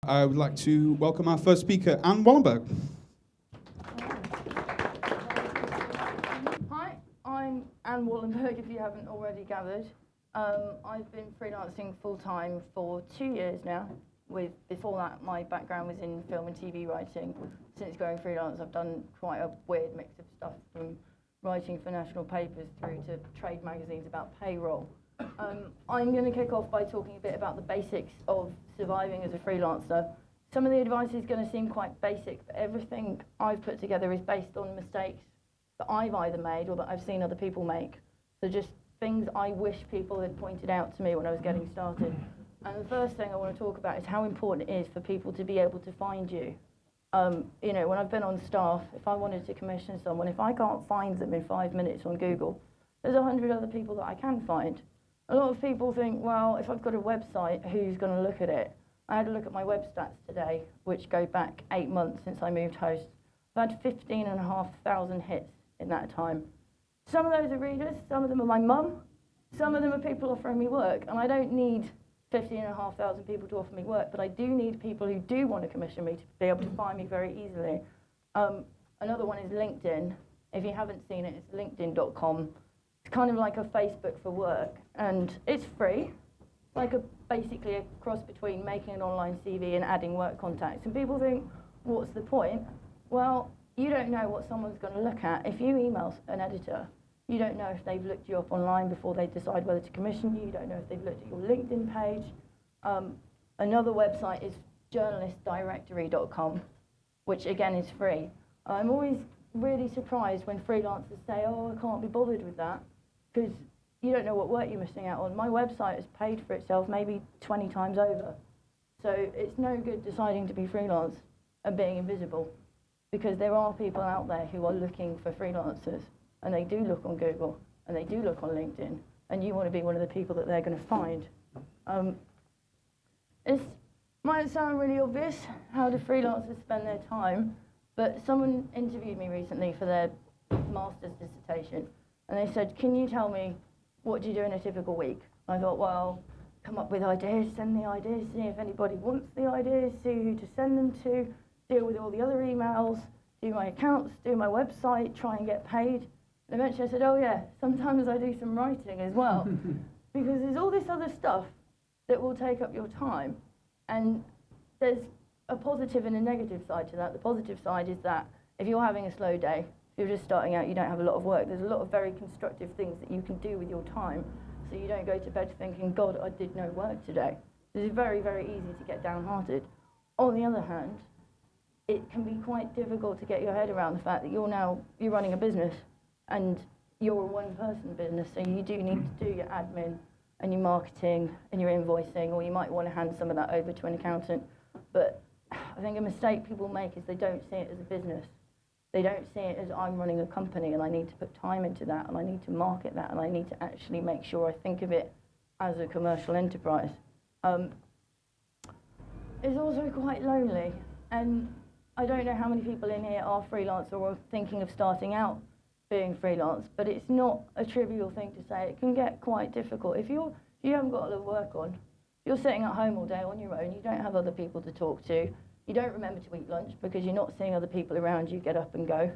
I would like to welcome our first speaker, Anne Wallenberg. Hi, I'm Anne Wallenberg, if you haven't already gathered. I've been freelancing full-time for 2 years now. Before that, my background was in film and TV writing. Since going freelance, I've done quite a weird mix of stuff, from writing for national papers through to trade magazines about payroll. I'm going to kick off by talking a bit about the basics of surviving as a freelancer. Some of the advice is going to seem quite basic, but everything I've put together is based on mistakes that I've either made or that I've seen other people make. So just things I wish people had pointed out to me when I was getting started. And the first thing I want to talk about is how important it is for people to be able to find you. When I've been on staff, if I wanted to commission someone, if I can't find them in 5 minutes on Google, there's 100 other people that I can find. A lot of people think, well, if I've got a website, who's going to look at it? I had a look at my web stats today, which go back 8 months since I moved host. I've had 15,500 hits in that time. Some of those are readers, some of them are my mum, some of them are people offering me work, and I don't need 15,500 people to offer me work, but I do need people who do want to commission me to be able to find me very easily. Another one is LinkedIn. If you haven't seen it, it's linkedin.com. It's kind of like a Facebook for work, and it's free. It's like basically a cross between making an online CV and adding work contacts. And people think, what's the point? Well, you don't know what someone's going to look at. If you email an editor, you don't know if they've looked you up online before they decide whether to commission you. You don't know if they've looked at your LinkedIn page. Another website is journalistdirectory.com, which again is free. I'm always really surprised when freelancers say, oh, I can't be bothered with that, because you don't know what work you're missing out on. My website has paid for itself maybe 20 times over. So it's no good deciding to be freelance and being invisible, because there are people out there who are looking for freelancers, and they do look on Google, and they do look on LinkedIn, and you want to be one of the people that they're going to find. It might sound really obvious, how do freelancers spend their time, but someone interviewed me recently for their master's dissertation, and they said, can you tell me what do you do in a typical week? I thought, well, come up with ideas, send the ideas, see if anybody wants the ideas, see who to send them to, deal with all the other emails, do my accounts, do my website, try and get paid. And eventually I said, oh yeah, sometimes I do some writing as well, because there's all this other stuff that will take up your time. And there's a positive and a negative side to that. The positive side is that if you're having a slow day, if you're just starting out, you don't have a lot of work, there's a lot of very constructive things that you can do with your time, so you don't go to bed thinking, God, I did no work today. It's very, very easy to get downhearted. On the other hand, it can be quite difficult to get your head around the fact that you're running a business, and you're a one-person business, so you do need to do your admin and your marketing and your invoicing, or you might want to hand some of that over to an accountant. But I think a mistake people make is they don't see it as a business. They don't see it as, I'm running a company and I need to put time into that, and I need to market that, and I need to actually make sure I think of it as a commercial enterprise. It's also quite lonely, and I don't know how many people in here are freelance or are thinking of starting out being freelance, but it's not a trivial thing to say. It can get quite difficult. If you haven't got a lot of work on, you're sitting at home all day on your own, you don't have other people to talk to, you don't remember to eat lunch because you're not seeing other people around you get up and go.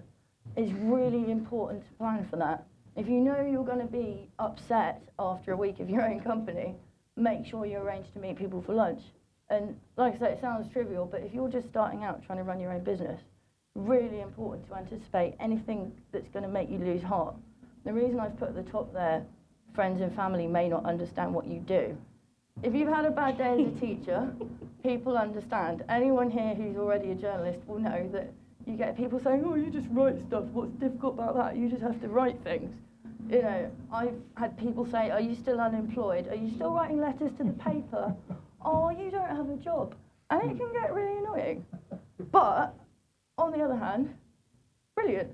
It's really important to plan for that. If you know you're going to be upset after a week of your own company, make sure you arrange to meet people for lunch. And like I say, it sounds trivial, but if you're just starting out trying to run your own business, really important to anticipate anything that's going to make you lose heart. The reason I've put at the top there, friends and family may not understand what you do. If you've had a bad day as a teacher, people understand. Anyone here who's already a journalist will know that you get people saying, oh, you just write stuff, what's difficult about that? You just have to write things. You know, I've had people say, are you still unemployed? Are you still writing letters to the paper? Oh, you don't have a job. And it can get really annoying. But on the other hand, brilliant.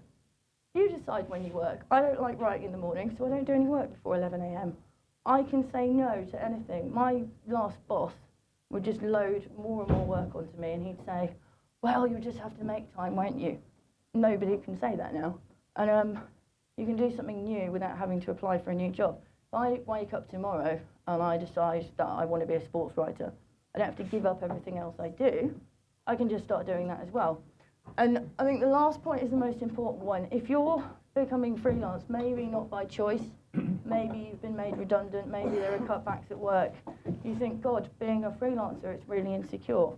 You decide when you work. I don't like writing in the morning, so I don't do any work before 11 a.m. I can say no to anything. My last boss would just load more and more work onto me, and he'd say, well, you just have to make time, won't you? Nobody can say that now. And you can do something new without having to apply for a new job. If I wake up tomorrow and I decide that I want to be a sports writer, I don't have to give up everything else I do. I can just start doing that as well. And I think the last point is the most important one. If you're becoming freelance, maybe not by choice, maybe you've been made redundant, maybe there are cutbacks at work, you think, God, being a freelancer, it's really insecure.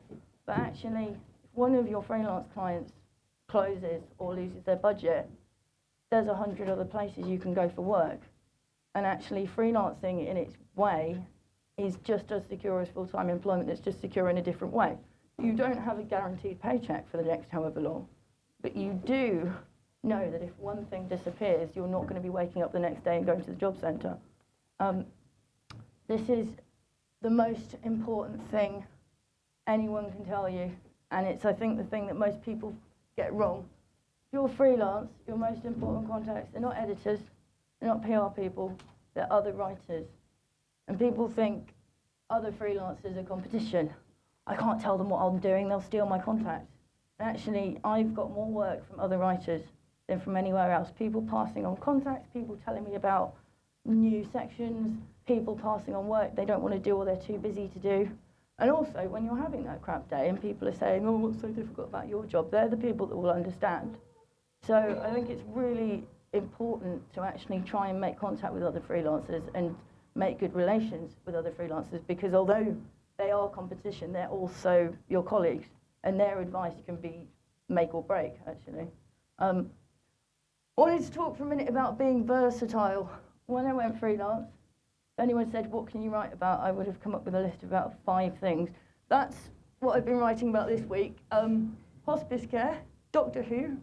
But actually, if one of your freelance clients closes or loses their budget, there's 100 other places you can go for work. And actually, freelancing in its way is just as secure as full-time employment. It's just secure in a different way. You don't have a guaranteed paycheck for the next however long, but you do know that if one thing disappears, you're not going to be waking up the next day and going to the job centre. This is the most important thing anyone can tell you, and it's, I think, the thing that most people get wrong. If you're freelance, your most important contacts, they're not editors, they're not PR people, they're other writers. And people think other freelancers are competition. I can't tell them what I'm doing, they'll steal my contacts. And actually, I've got more work from other writers than from anywhere else. People passing on contacts, people telling me about new sections, people passing on work they don't want to do or they're too busy to do. And also, when you're having that crap day and people are saying, oh, what's so difficult about your job, they're the people that will understand. So I think it's really important to actually try and make contact with other freelancers and make good relations with other freelancers, because although they are competition, they're also your colleagues, and their advice can be make or break, actually. I wanted to talk for a minute about being versatile. When I went freelance, if anyone said, what can you write about, I would have come up with a list of about 5 things. That's what I've been writing about this week. Hospice care, Doctor Who,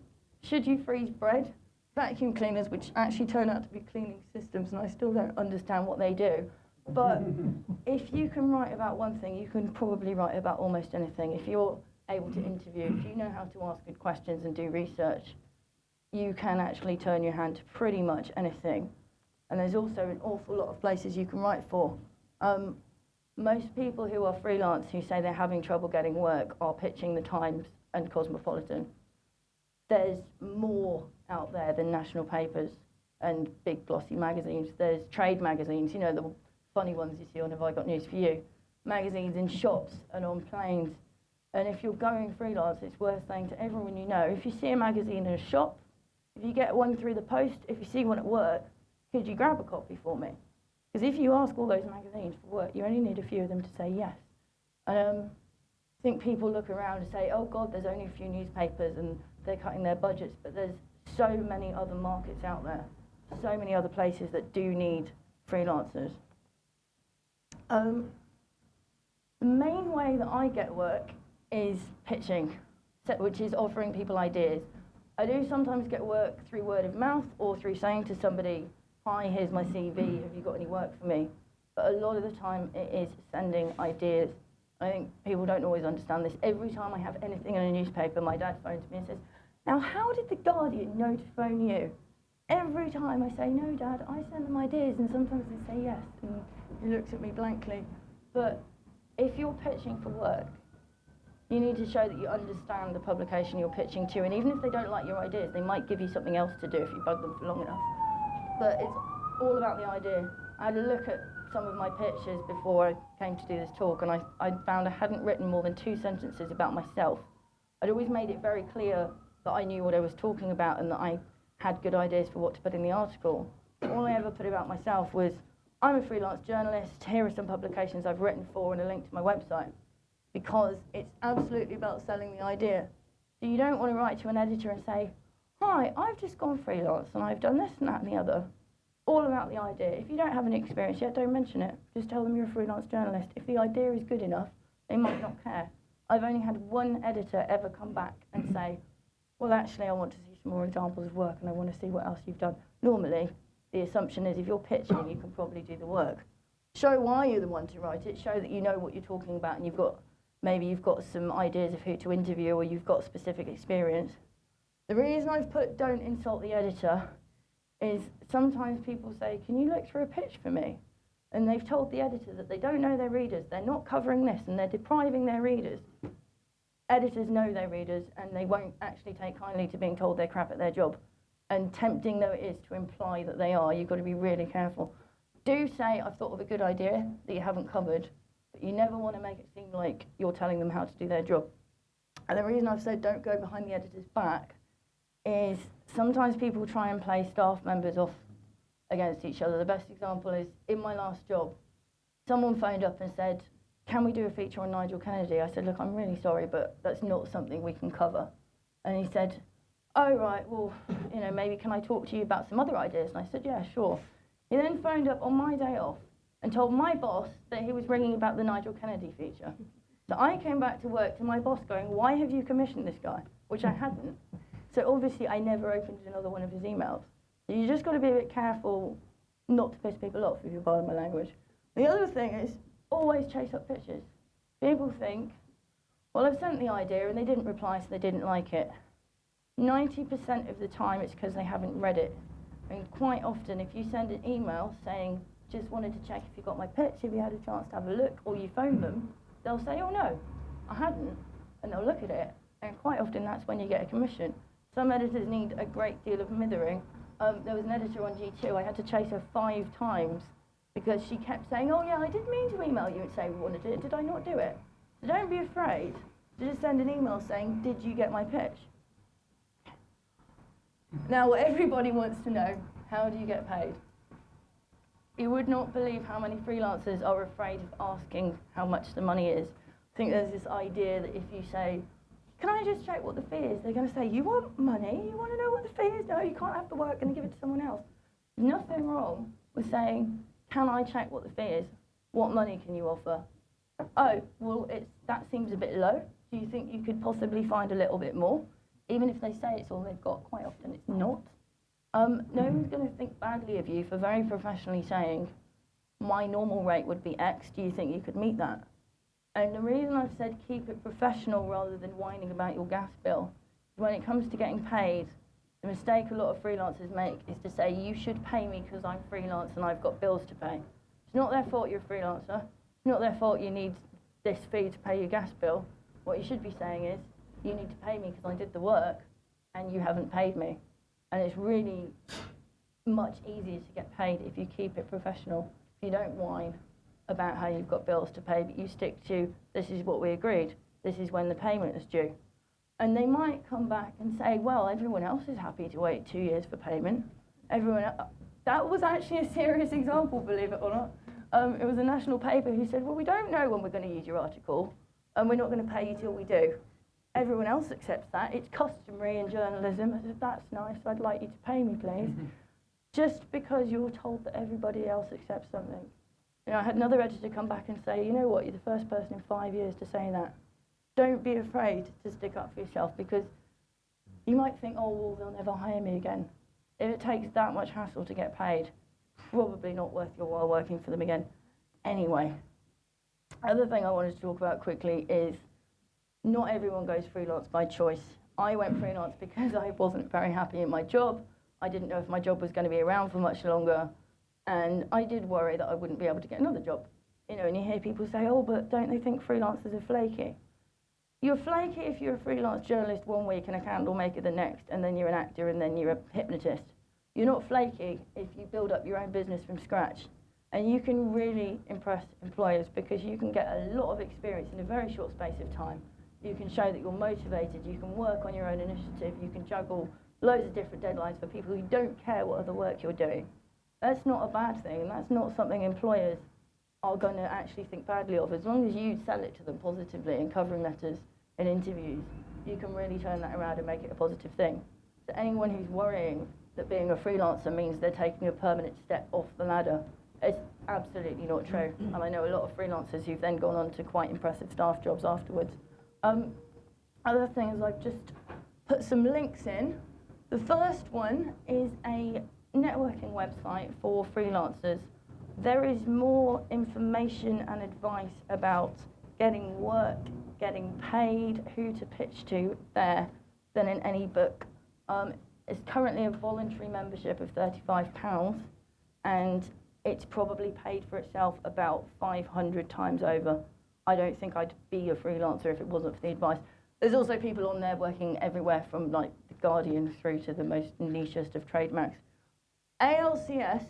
should you freeze bread, vacuum cleaners, which actually turn out to be cleaning systems, and I still don't understand what they do. But if you can write about one thing, you can probably write about almost anything. If you're able to interview, if you know how to ask good questions and do research, you can actually turn your hand to pretty much anything. And there's also an awful lot of places you can write for. Most people who are freelance who say they're having trouble getting work are pitching the Times and Cosmopolitan. There's more out there than national papers and big glossy magazines. There's trade magazines, you know, the funny ones you see on Have I Got News For You. Magazines in shops and on planes. And if you're going freelance, it's worth saying to everyone you know, if you see a magazine in a shop, if you get one through the post, if you see one at work, could you grab a copy for me? Because if you ask all those magazines for work, you only need a few of them to say yes. And I think people look around and say, oh God, there's only a few newspapers and they're cutting their budgets, but there's so many other markets out there, so many other places that do need freelancers. The main way that I get work is pitching, which is offering people ideas. I do sometimes get work through word of mouth or through saying to somebody, hi, here's my CV, have you got any work for me? But a lot of the time it is sending ideas. I think people don't always understand this. Every time I have anything in a newspaper, my dad phones me and says, now how did The Guardian know to phone you? Every time I say, no, Dad, I send them ideas, and sometimes they say yes, and he looks at me blankly. But if you're pitching for work, you need to show that you understand the publication you're pitching to, and even if they don't like your ideas, they might give you something else to do if you bug them for long enough. But it's all about the idea. I had a look at some of my pitches before I came to do this talk, and I found I hadn't written more than 2 sentences about myself. I'd always made it very clear that I knew what I was talking about and that I had good ideas for what to put in the article. All I ever put about myself was, I'm a freelance journalist, here are some publications I've written for and a link to my website. Because it's absolutely about selling the idea. So you don't want to write to an editor and say, hi, I've just gone freelance and I've done this and that and the other. All about the idea. If you don't have any experience yet, don't mention it. Just tell them you're a freelance journalist. If the idea is good enough, they might not care. I've only had one editor ever come back and say, well, actually, I want to see some more examples of work and I want to see what else you've done. Normally, the assumption is if you're pitching, you can probably do the work. Show why you're the one to write it. Show that you know what you're talking about and maybe you've got some ideas of who to interview or you've got specific experience. The reason I've put don't insult the editor is sometimes people say, can you look through a pitch for me? And they've told the editor that they don't know their readers, they're not covering this and they're depriving their readers. Editors know their readers and they won't actually take kindly to being told they're crap at their job. And tempting though it is to imply that they are, you've got to be really careful. Do say, I've thought of a good idea that you haven't covered. but you never want to make it seem like you're telling them how to do their job. And the reason I've said don't go behind the editor's back is sometimes people try and play staff members off against each other. The best example is in my last job, someone phoned up and said, can we do a feature on Nigel Kennedy? I said, look, I'm really sorry, but that's not something we can cover. And he said, oh, right, well, maybe can I talk to you about some other ideas? And I said, yeah, sure. He then phoned up on my day off and told my boss that he was ringing about the Nigel Kennedy feature. So I came back to work to my boss going, why have you commissioned this guy? Which I hadn't. So obviously I never opened another one of his emails. So you just got to be a bit careful not to piss people off, if you're pardon my language. The other thing is always chase up pitches. People think, well, I've sent the idea and they didn't reply, so they didn't like it. 90% of the time it's because they haven't read it. And quite often, if you send an email saying, just wanted to check if you got my pitch, if you had a chance to have a look, or you phone them, they'll say, oh no, I hadn't, and they'll look at it. And quite often that's when you get a commission. Some editors need a great deal of mithering. There was an editor on G2, I had to chase her 5 times because she kept saying, oh yeah, I did mean to email you and say we wanted it, did I not do it? So don't be afraid to just send an email saying, did you get my pitch? Now what everybody wants to know, how do you get paid? You would not believe how many freelancers are afraid of asking how much the money is. I think there's this idea that if you say, can I just check what the fee is? They're going to say, you want money? You want to know what the fee is? No, you can't have the work and give it to someone else. There's nothing wrong with saying, can I check what the fee is? What money can you offer? Oh, well, that seems a bit low. Do you think you could possibly find a little bit more? Even if they say it's all they've got, quite often it's not. No one's going to think badly of you for very professionally saying, my normal rate would be X, do you think you could meet that? And the reason I've said keep it professional rather than whining about your gas bill is when it comes to getting paid, the mistake a lot of freelancers make is to say, you should pay me because I'm freelance and I've got bills to pay. It's not their fault you're a freelancer. It's not their fault you need this fee to pay your gas bill. What you should be saying is, you need to pay me because I did the work and you haven't paid me. And it's really much easier to get paid if you keep it professional. If you don't whine about how you've got bills to pay, but you stick to, this is what we agreed, this is when the payment is due. And they might come back and say, well, everyone else is happy to wait 2 years for payment. That was actually a serious example, believe it or not. It was a national paper who said, well, we don't know when we're going to use your article, and we're not going to pay you till we do. Everyone else accepts that. It's customary in journalism. I said, that's nice, I'd like you to pay me, please. Just because you're told that everybody else accepts something. I had another editor come back and say, you know what, you're the first person in 5 years to say that. Don't be afraid to stick up for yourself, because you might think, oh, well, they'll never hire me again. If it takes that much hassle to get paid, probably not worth your while working for them again. Anyway, other thing I wanted to talk about quickly is not everyone goes freelance by choice. I went freelance because I wasn't very happy in my job. I didn't know if my job was going to be around for much longer. And I did worry that I wouldn't be able to get another job. And you hear people say, oh, but don't they think freelancers are flaky? You're flaky if you're a freelance journalist 1 week and a candle maker the next, and then you're an actor and then you're a hypnotist. You're not flaky if you build up your own business from scratch. And you can really impress employers because you can get a lot of experience in a very short space of time. You can show that you're motivated, you can work on your own initiative, you can juggle loads of different deadlines for people who don't care what other work you're doing. That's not a bad thing, and that's not something employers are going to actually think badly of. As long as you sell it to them positively in covering letters and interviews, you can really turn that around and make it a positive thing. So anyone who's worrying that being a freelancer means they're taking a permanent step off the ladder, it's absolutely not true. And I know a lot of freelancers who've then gone on to quite impressive staff jobs afterwards. Other thing is I've just put some links in. The first one is a networking website for freelancers. There is more information and advice about getting work, getting paid, who to pitch to there than in any book. It's currently a voluntary membership of £35, and it's probably paid for itself about 500 times over. I don't think I'd be a freelancer if it wasn't for the advice. There's also people on there working everywhere from like The Guardian through to the most nichest of trademarks. ALCS,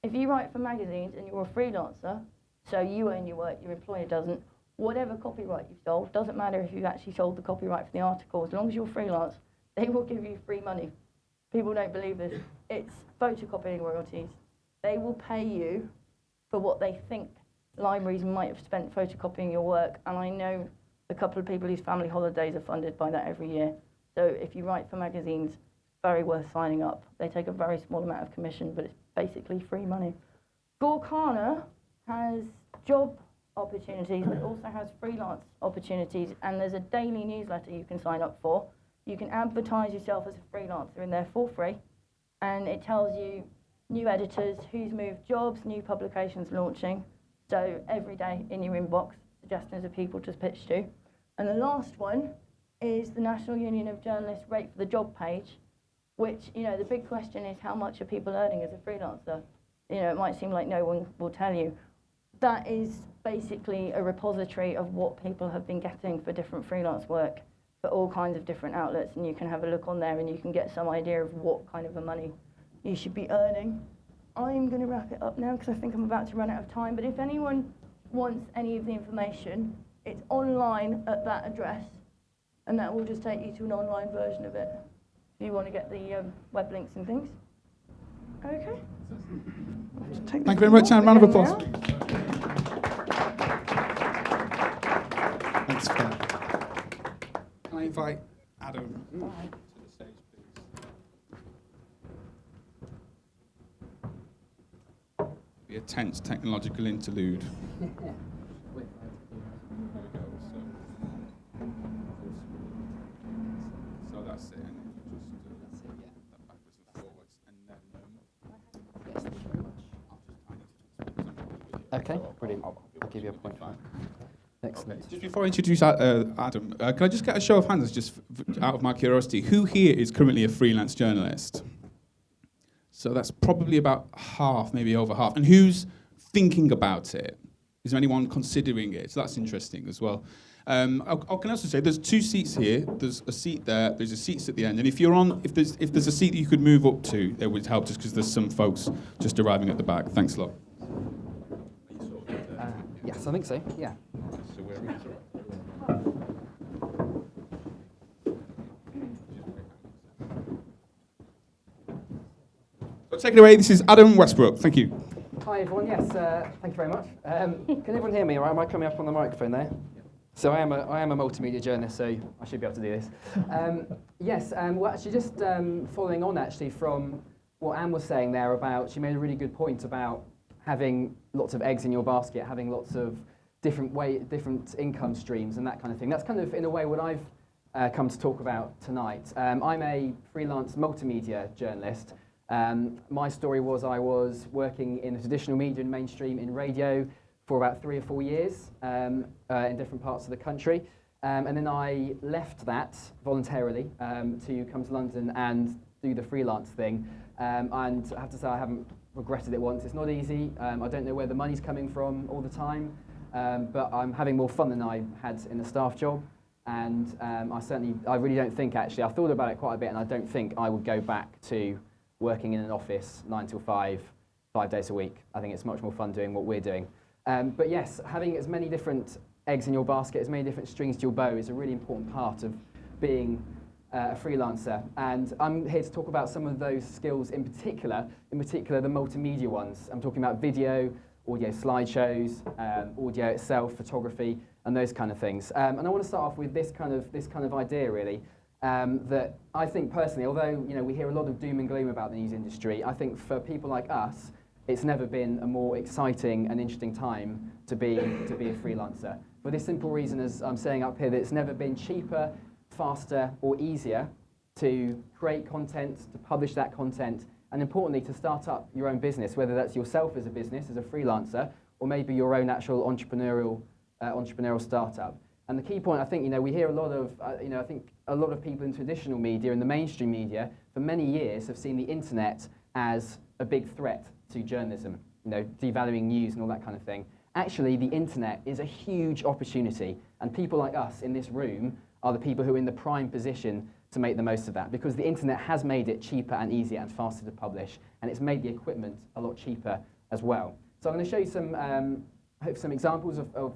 if you write for magazines and you're a freelancer, So you own your work, your employer doesn't. Whatever copyright you've sold, doesn't matter if you've actually sold the copyright for the article, as long as you're freelance, they will give you free money. People don't believe this. It's photocopying royalties. They will pay you for what they think libraries might have spent photocopying your work, and I know a couple of people whose family holidays are funded by that every year. So if you write for magazines, very worth signing up. They take a very small amount of commission, but it's basically free money. Gorkana has job opportunities, but it also has freelance opportunities, and there's a daily newsletter you can sign up for. You can advertise yourself as a freelancer in there for free, and it tells you new editors, who's moved jobs, new publications launching. So every day in your inbox, suggestions of people to pitch to. And the last one is the National Union of Journalists Rate for the Job page, which, you know, the big question is how much are people earning as a freelancer? You know, it might seem like no one will tell you. That is basically a repository of what people have been getting for different freelance work for all kinds of different outlets, and you can have a look on there and you can get some idea of what kind of a money you should be earning. I'm going to wrap it up now because I think I'm about to run out of time, but if anyone wants any of the information, it's online at that address, and that will just take you to an online version of it if you want to get the web links and things. Okay. Thank you very much, and round of applause. Thanks, Claire. Can I invite Adam to the stage, please? Be a tense technological interlude. There we go. So that's it. And just that backwards and forwards, and then. Okay, brilliant. I'll give you a point. Excellent. Okay. Just before I introduce Adam, can I just get a show of hands, just out of my curiosity, who here is currently a freelance journalist? So that's probably about half, maybe over half. And who's thinking about it? Is there anyone considering it? So that's interesting as well. I can also say there's 2 seats here. There's a seat there. There's a seat at the end. And if there's a seat that you could move up to, it would help, just because there's some folks just arriving at the back. Thanks a lot. Yes, I think so. Yeah. So take it away. This is Adam Westbrook. Thank you. Hi everyone. Yes, thank you very much. Can everyone hear me? All right? Am I coming up on the microphone there? So I am a multimedia journalist, so I should be able to do this. Yes. Well, actually, just following on actually from what Anne was saying there about, she made a really good point about having lots of eggs in your basket, having lots of different income streams and that kind of thing. That's kind of, in a way, what I've come to talk about tonight. I'm a freelance multimedia journalist. My story was I was working in the traditional media and mainstream in radio for about 3 or 4 years in different parts of the country. And then I left that voluntarily to come to London and do the freelance thing. And I have to say I haven't regretted it once. It's not easy. I don't know where the money's coming from all the time, but I'm having more fun than I had in a staff job. And I really don't think, actually, I've thought about it quite a bit, and I don't think I would go back to working in an office 9 till 5, 5 days a week. I think it's much more fun doing what we're doing. But yes, having as many different eggs in your basket, as many different strings to your bow is a really important part of being a freelancer. And I'm here to talk about some of those skills in particular the multimedia ones. I'm talking about video, audio slideshows, audio itself, photography, and those kind of things. And I want to start off with this kind of idea, really, that I think personally, although we hear a lot of doom and gloom about the news industry, I think for people like us, it's never been a more exciting and interesting time to be a freelancer. For this simple reason, as I'm saying up here, that it's never been cheaper, faster, or easier to create content, to publish that content, and importantly, to start up your own business, whether that's yourself as a business, as a freelancer, or maybe your own actual entrepreneurial startup. And the key point, I think, we hear a lot of, I think a lot of people in traditional media and the mainstream media for many years have seen the internet as a big threat to journalism, devaluing news and all that kind of thing. Actually, the internet is a huge opportunity, and people like us in this room are the people who are in the prime position to make the most of that, because the internet has made it cheaper and easier and faster to publish, and it's made the equipment a lot cheaper as well. So I'm going to show you some hope some examples of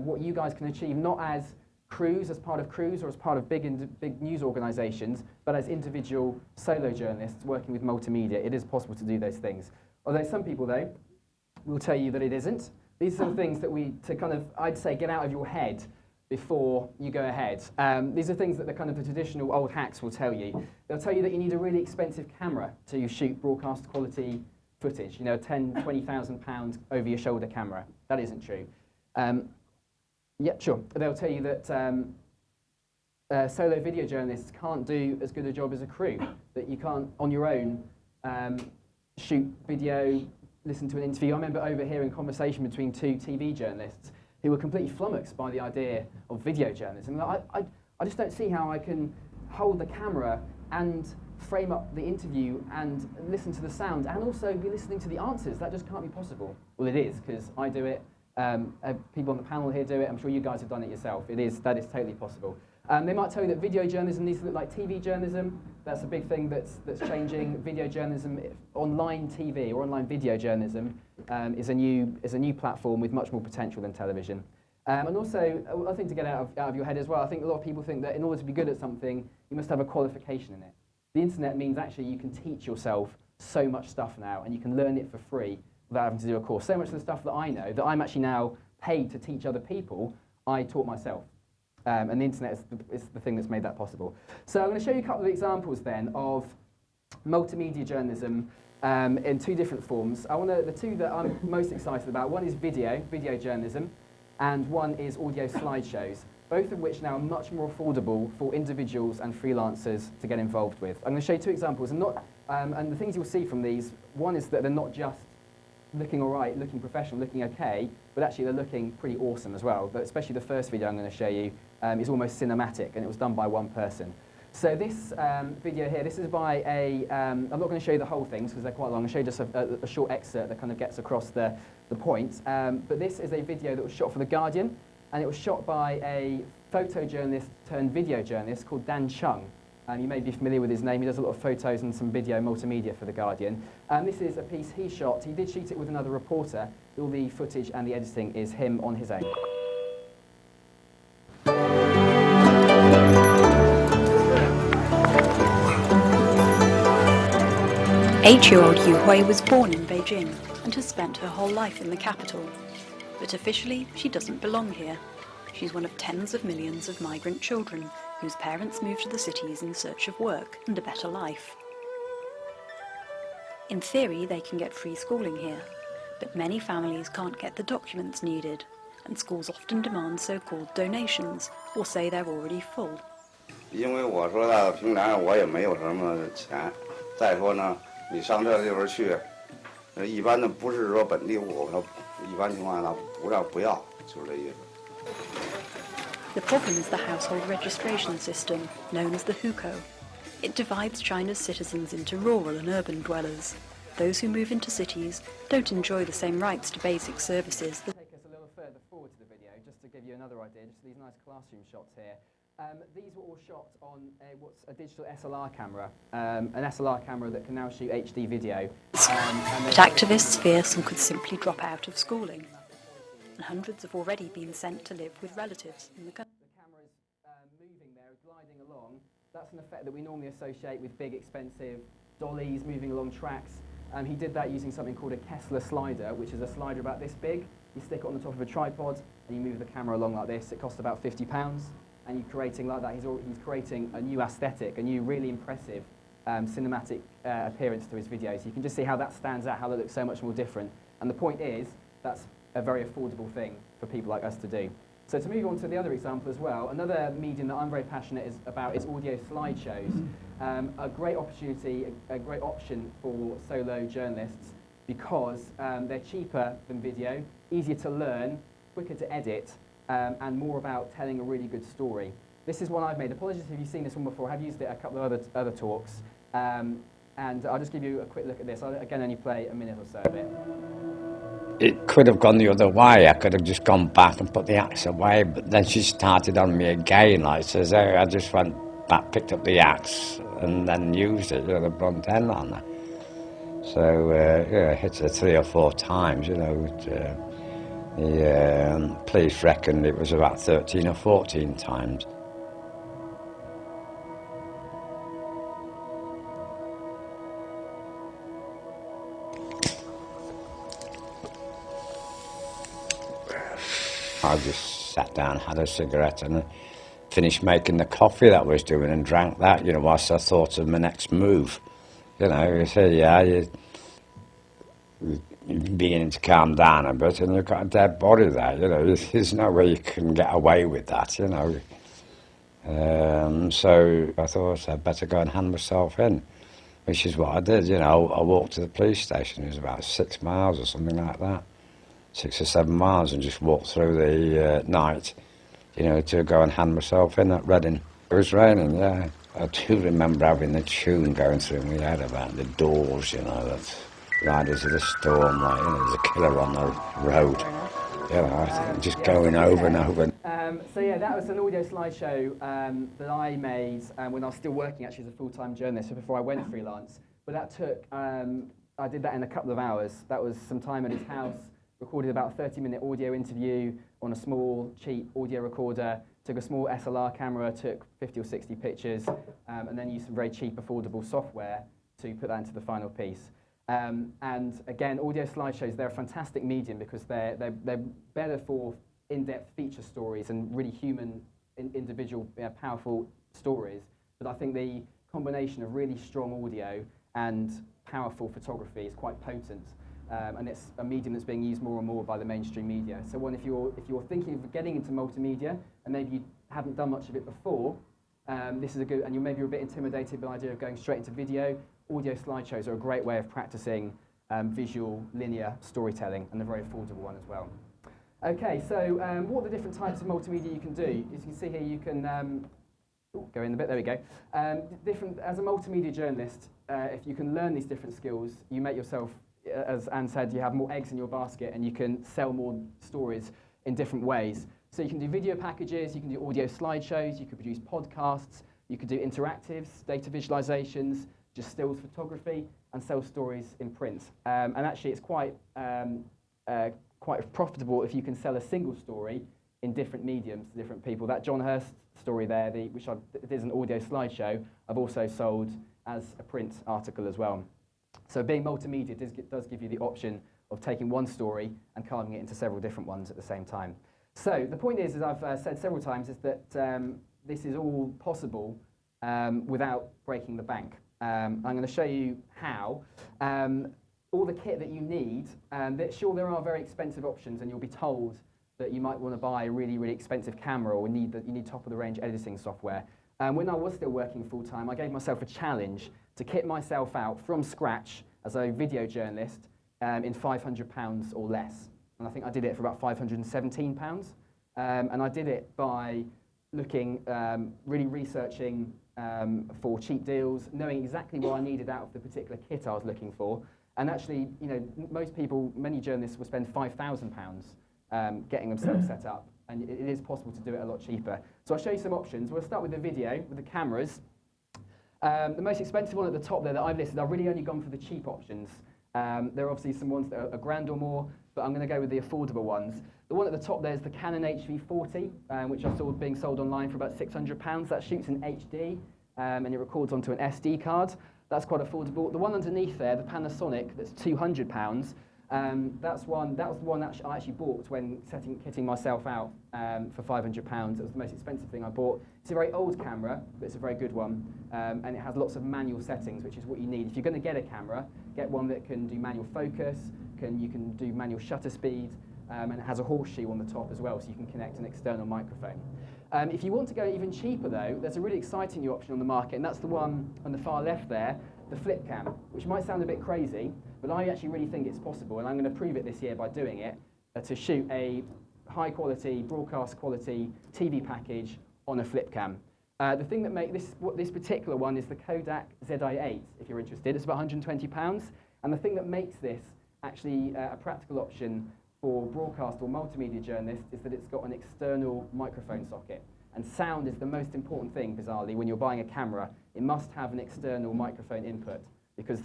what you guys can achieve, not as crews, as part of crews or as part of big news organisations, but as individual solo journalists working with multimedia. It is possible to do those things. Although some people, though, will tell you that it isn't. These are the things that I'd say, get out of your head before you go ahead. These are things that the traditional old hacks will tell you. They'll tell you that you need a really expensive camera to shoot broadcast quality footage, you know, £10,000, £20,000 over your shoulder camera. That isn't true. Yeah, sure. They'll tell you that solo video journalists can't do as good a job as a crew, that you can't, on your own, shoot video, listen to an interview. I remember overhearing a conversation between two TV journalists who were completely flummoxed by the idea of video journalism. I just don't see how I can hold the camera and frame up the interview and listen to the sound and also be listening to the answers. That just can't be possible. Well, it is, because I do it. People on the panel here do it. I'm sure you guys have done it yourself. That is totally possible. They might tell you that video journalism needs to look like TV journalism. That's a big thing that's changing. Video journalism, online TV or online video journalism is a new platform with much more potential than television. And also, I think to get out of your head as well, I think a lot of people think that in order to be good at something, you must have a qualification in it. The internet means actually you can teach yourself so much stuff now, and you can learn it for free without having to do a course. So much of the stuff that I know, that I'm actually now paid to teach other people, I taught myself. And the internet is the thing that's made that possible. So I'm going to show you a couple of examples then of multimedia journalism in two different forms. The two that I'm most excited about, one is video journalism, and one is audio slideshows, both of which now are much more affordable for individuals and freelancers to get involved with. I'm going to show you two examples, and the things you'll see from these, one is that they're not just looking all right, looking professional, looking okay, but actually they're looking pretty awesome as well. But especially the first video I'm going to show you is almost cinematic, and it was done by one person. So this video here, this is by I'm not going to show you the whole things because they're quite long. I'll show you just a short excerpt that kind of gets across the point. But this is a video that was shot for The Guardian, and it was shot by a photojournalist turned video journalist called Dan Chung. You may be familiar with his name. He does a lot of photos and some video multimedia for The Guardian. This is a piece he shot. He did shoot it with another reporter. All the footage and the editing is him on his own. 8-year-old Yu Hui was born in Beijing and has spent her whole life in the capital. But officially, she doesn't belong here. She's one of tens of millions of migrant children whose parents moved to the cities in search of work and a better life. In theory, they can get free schooling here, but many families can't get the documents needed, and schools often demand so-called donations or say they're already full. 因为我说的平常我也没有什么钱，再说呢，你上这地方去，一般的不是说本地户口，一般情况下不要，就是这意思。 The problem is the household registration system, known as the hukou. It divides China's citizens into rural and urban dwellers. Those who move into cities don't enjoy the same rights to basic services. Take us a little further forward to the video, just to give you another idea, just these nice classroom shots here. These were all shot on what's a digital SLR camera, an SLR camera that can now shoot HD video. But activists fear some could simply drop out of schooling. And hundreds have already been sent to live with relatives in the country. The camera's moving there, gliding along. That's an effect that we normally associate with big, expensive dollies moving along tracks. He did that using something called a Kessler slider, which is a slider about this big. You stick it on the top of a tripod, and you move the camera along like this. It costs about £50, and you're creating like that. He's creating a new aesthetic, a new really impressive cinematic appearance to his videos. You can just see how that stands out, how that looks so much more different. And the point is, that's a very affordable thing for people like us to do. So to move on to the other example as well, another medium that I'm very passionate about is audio slideshows. A great opportunity, a great option for solo journalists because they're cheaper than video, easier to learn, quicker to edit, and more about telling a really good story. This is one I've made. Apologies if you've seen this one before. I've used it at a couple of other talks. And I'll just give you a quick look at this. I'll again only play a minute or so of it. It could have gone the other way. I could have just gone back and put the axe away, but then she started on me again. Like says, I just went back, picked up the axe, and then used it with a blunt end on her. So yeah, I hit her 3 or 4 times. You know, The police reckoned it was about 13 or 14 times. I just sat down, had a cigarette and finished making the coffee that I was doing and drank that, you know, whilst I thought of my next move. You know, you say, yeah, you're beginning to calm down a bit and you've got a dead body there, you know, there's no way you can get away with that, you know. So I thought I'd better go and hand myself in, which is what I did, you know. I walked to the police station, it was about 6 miles or something like that. 6 or 7 miles, and just walked through the night, you know, to go and hand myself in at Reading. It was raining, yeah. I do remember having the tune going through my head about the doors, you know, that Riders of the Storm, like, you know, there's a killer on the road. You know, I think just going over and over. So yeah, that was an audio slideshow that I made when I was still working actually as a full-time journalist, so before I went freelance. But that took, I did that in a couple of hours. That was some time at his house. Recorded about a 30-minute audio interview on a small, cheap audio recorder, took a small SLR camera, took 50 or 60 pictures, and then used some very cheap, affordable software to put that into the final piece. And again, audio slideshows, they're a fantastic medium because they're better for in-depth feature stories and really human, individual, powerful stories. But I think the combination of really strong audio and powerful photography is quite potent. And it's a medium that's being used more and more by the mainstream media. So if you're thinking of getting into multimedia and maybe you haven't done much of it before, this is a good, and you're a bit intimidated by the idea of going straight into video, audio slideshows are a great way of practicing visual linear storytelling, and a very affordable one as well. Okay, so what are the different types of multimedia you can do? As you can see here, you can go in a bit, there we go. As a multimedia journalist, if you can learn these different skills, you make yourself, as Anne said, you have more eggs in your basket and you can sell more stories in different ways. So you can do video packages, you can do audio slideshows, you can produce podcasts, you can do interactives, data visualizations, just stills photography, and sell stories in print. And actually it's quite profitable if you can sell a single story in different mediums to different people. That John Hurst story there, which is an audio slideshow, I've also sold as a print article as well. So being multimedia does give you the option of taking one story and carving it into several different ones at the same time. So the point is, as I've said several times, is that this is all possible without breaking the bank. I'm going to show you how. All the kit that you need, sure there are very expensive options, and you'll be told that you might want to buy a really, really expensive camera, or you need top-of-the-range editing software. When I was still working full-time, I gave myself a challenge to kit myself out from scratch as a video journalist in £500 or less. And I think I did it for about £517. And I did it by looking, really researching for cheap deals, knowing exactly what I needed out of the particular kit I was looking for. And actually, you know, many journalists will spend £5,000 getting themselves set up. And it is possible to do it a lot cheaper. So I'll show you some options. We'll start with the video, with the cameras. The most expensive one at the top there that I've listed, I've really only gone for the cheap options. There are obviously some ones that are a grand or more, but I'm going to go with the affordable ones. The one at the top there is the Canon HV40, which I saw being sold online for about £600. That shoots in HD, and it records onto an SD card. That's quite affordable. The one underneath there, the Panasonic, that's £200. That was the one that I actually bought when kitting myself out for £500. It was the most expensive thing I bought. It's a very old camera, but it's a very good one. And it has lots of manual settings, which is what you need. If you're going to get a camera, get one that can do manual focus, you can do manual shutter speed, and it has a horseshoe on the top as well, so you can connect an external microphone. If you want to go even cheaper though, there's a really exciting new option on the market, and that's the one on the far left there, the flip cam, which might sound a bit crazy, but I actually really think it's possible, and I'm going to prove it this year by doing it, to shoot a high quality, broadcast quality TV package on a flip cam. The thing that makes this particular one is the Kodak ZI-8, if you're interested. It's about £120, and the thing that makes this actually a practical option for broadcast or multimedia journalists is that it's got an external microphone socket. And sound is the most important thing, bizarrely, when you're buying a camera. It must have an external microphone input, because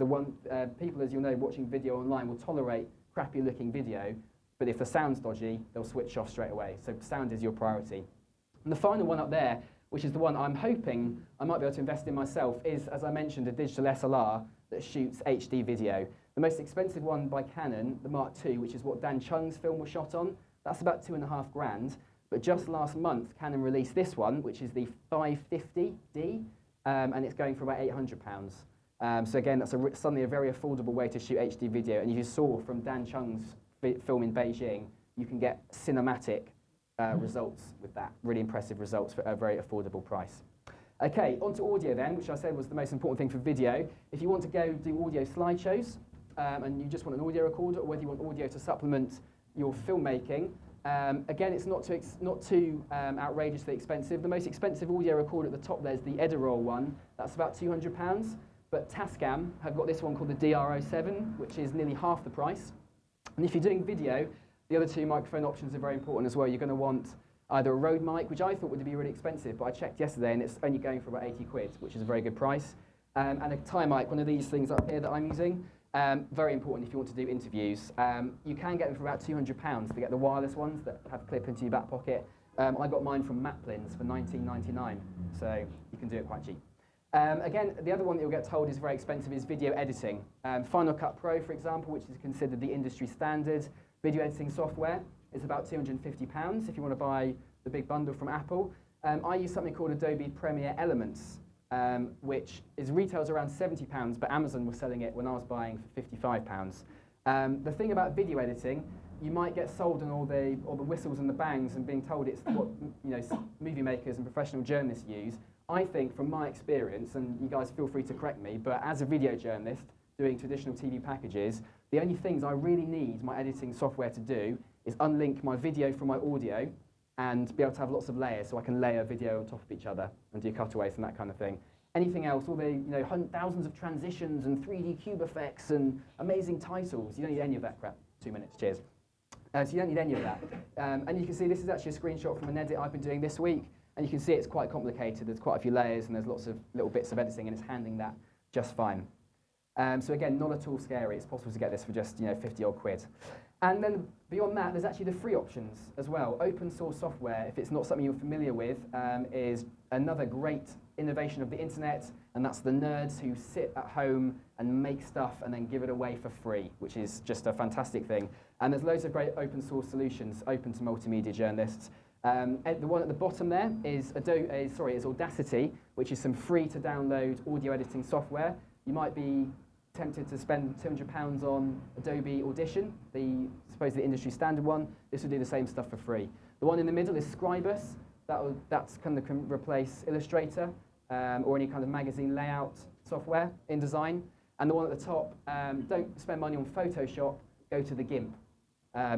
people, as you'll know, watching video online will tolerate crappy looking video, but if the sound's dodgy, they'll switch off straight away. So sound is your priority. And the final one up there, which is the one I'm hoping I might be able to invest in myself, is, as I mentioned, a digital SLR that shoots HD video. The most expensive one by Canon, the Mark II, which is what Dan Chung's film was shot on, that's about $2.5 grand. But just last month, Canon released this one, which is the 550D, and it's going for about £800. So again, that's suddenly a very affordable way to shoot HD video. And you saw from Dan Chung's film in Beijing, you can get cinematic results with that, really impressive results for a very affordable price. Okay, on to audio then, which I said was the most important thing for video. If you want to go do audio slideshows, and you just want an audio recorder, or whether you want audio to supplement your filmmaking, again, it's not too outrageously expensive. The most expensive audio recorder at the top there is the Edirol one. That's about £200. But Tascam have got this one called the DR07, which is nearly half the price. And if you're doing video, the other two microphone options are very important as well. You're going to want either a Rode mic, which I thought would be really expensive, but I checked yesterday and it's only going for about 80 quid, which is a very good price. And a tie mic, one of these things up here that I'm using. Very important if you want to do interviews. You can get them for about £200 to get the wireless ones that have a clip into your back pocket. I got mine from Maplins for $19.99, so you can do it quite cheap. Again, the other one that you'll get told is very expensive is video editing. Final Cut Pro, for example, which is considered the industry standard video editing software, is about £250 if you want to buy the big bundle from Apple. I use something called Adobe Premiere Elements, which retails around £70, but Amazon was selling it when I was buying for £55. The thing about video editing, you might get sold on all the whistles and the bangs and being told it's what movie makers and professional journalists use. I think, from my experience, and you guys feel free to correct me, but as a video journalist doing traditional TV packages, the only things I really need my editing software to do is unlink my video from my audio and be able to have lots of layers so I can layer video on top of each other and do cutaways and that kind of thing. Anything else, all the thousands of transitions and 3D cube effects and amazing titles, you don't need any of that crap. 2 minutes, cheers. So you don't need any of that. And you can see this is actually a screenshot from an edit I've been doing this week. And you can see it's quite complicated. There's quite a few layers and there's lots of little bits of editing, and it's handling that just fine. So again, not at all scary. It's possible to get this for just 50 odd quid. And then beyond that, there's actually the free options as well. Open source software, if it's not something you're familiar with, is another great innovation of the internet, and that's the nerds who sit at home and make stuff and then give it away for free, which is just a fantastic thing. And there's loads of great open source solutions open to multimedia journalists. The one at the bottom there is Audacity, which is some free to download audio editing software. You might be tempted to spend £200 on Adobe Audition, supposedly the industry standard one. This will do the same stuff for free. The one in the middle is Scribus. That's kind of can replace Illustrator or any kind of magazine layout software in design. And the one at the top, don't spend money on Photoshop, go to the GIMP.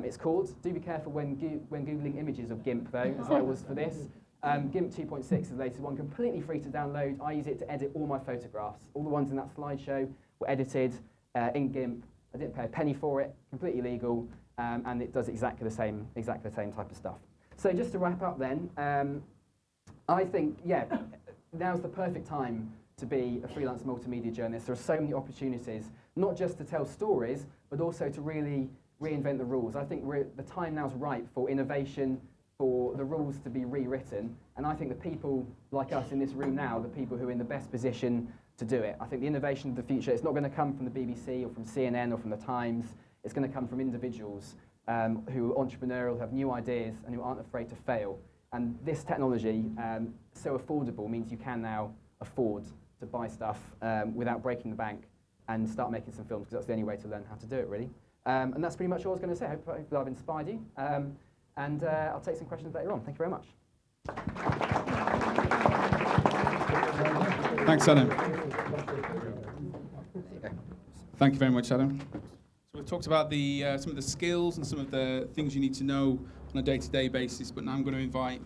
It's called. Do be careful when Googling images of GIMP, though, as I was for this. GIMP 2.6 is the latest one, completely free to download. I use it to edit all my photographs. All the ones in that slideshow were edited in GIMP. I didn't pay a penny for it, completely legal, and it does exactly the same type of stuff. So just to wrap up then, I think, now's the perfect time to be a freelance multimedia journalist. There are so many opportunities, not just to tell stories, but also to really reinvent the rules. I think the time now's right for innovation, for the rules to be rewritten, and I think the people like us in this room now, the people who are in the best position to do it. I think the innovation of the future, it's not going to come from the BBC or from CNN or from the Times. It's going to come from individuals who are entrepreneurial, have new ideas, and who aren't afraid to fail. And this technology, so affordable, means you can now afford to buy stuff without breaking the bank and start making some films, because that's the only way to learn how to do it, really. And that's pretty much all I was going to say. Hopefully I've inspired you. And I'll take some questions later on. Thank you very much. Thanks, Adam. Thank you very much, Adam. So we've talked about some of the skills and some of the things you need to know on a day-to-day basis, but now I'm going to invite...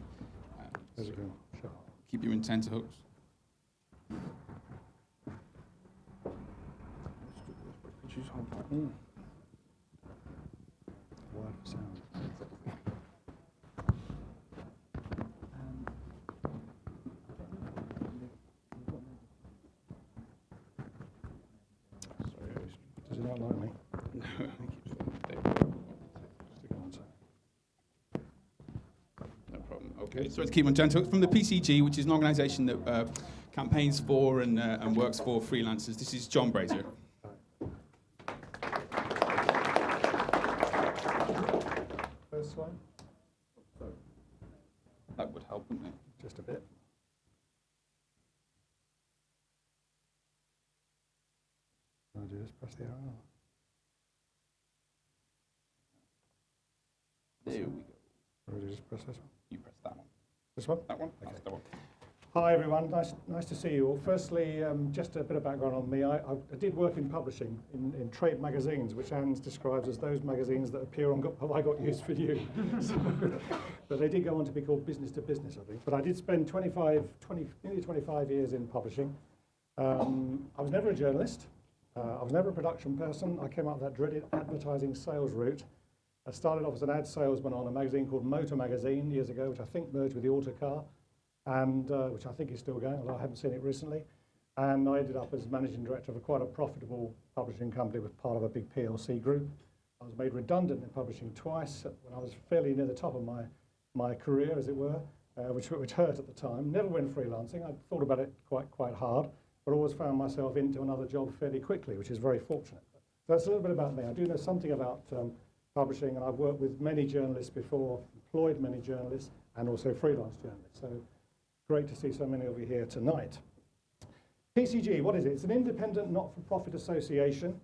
keep your intent hooks. Word for sound. Does it not like me? Stick on. Okay, sorry to keep on gentle. From the PCG, which is an organisation that campaigns for and works for freelancers. This is John Brazier. First one? That would help, wouldn't it? Just a bit. I'll do this, press the arrow. There we go. Or do I just press this one? You press that one. This one? That one? Okay. That's the one. Hi everyone, nice to see you all. Firstly, just a bit of background on me. I did work in publishing, in trade magazines, which Anne describes as those magazines that appear on Have I Got News For You. But they did go on to be called business to business, I think. But I did spend nearly 25 years in publishing. I was never a journalist. I was never a production person. I came up that dreaded advertising sales route. I started off as an ad salesman on a magazine called Motor Magazine years ago, which I think merged with the Autocar, and which I think is still going, although I haven't seen it recently. And I ended up as managing director of quite a profitable publishing company with part of a big PLC group. I was made redundant in publishing twice when I was fairly near the top of my career, as it were, which hurt at the time. Never went freelancing. I thought about it quite hard, but always found myself into another job fairly quickly, which is very fortunate. So that's a little bit about me. I do know something about publishing, and I've worked with many journalists before, employed many journalists, and also freelance journalists. So great to see so many of you here tonight. PCG, what is it? It's an independent, not-for-profit association,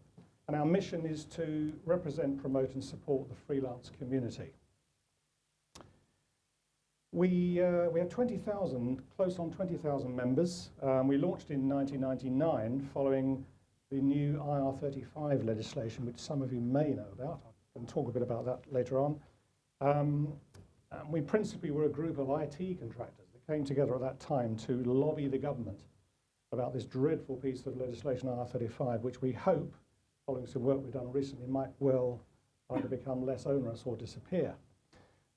and our mission is to represent, promote, and support the freelance community. We have 20,000, close on 20,000 members. We launched in 1999 following the new IR35 legislation, which some of you may know about. I can talk a bit about that later on. We principally were a group of IT contractors that came together at that time to lobby the government about this dreadful piece of legislation, IR35, which we hope, following some work we've done recently, might well either become less onerous or disappear.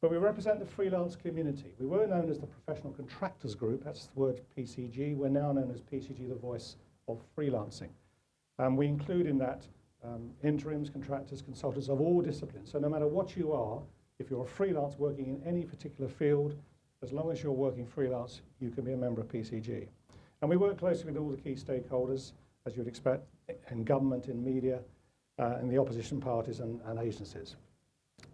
But we represent the freelance community. We were known as the Professional Contractors Group, that's the word PCG. We're now known as PCG, the voice of freelancing. We include in that interims, contractors, consultants of all disciplines. So no matter what you are, if you're a freelance working in any particular field, as long as you're working freelance, you can be a member of PCG. And we work closely with all the key stakeholders, as you'd expect, in government, in media, and the opposition parties and agencies.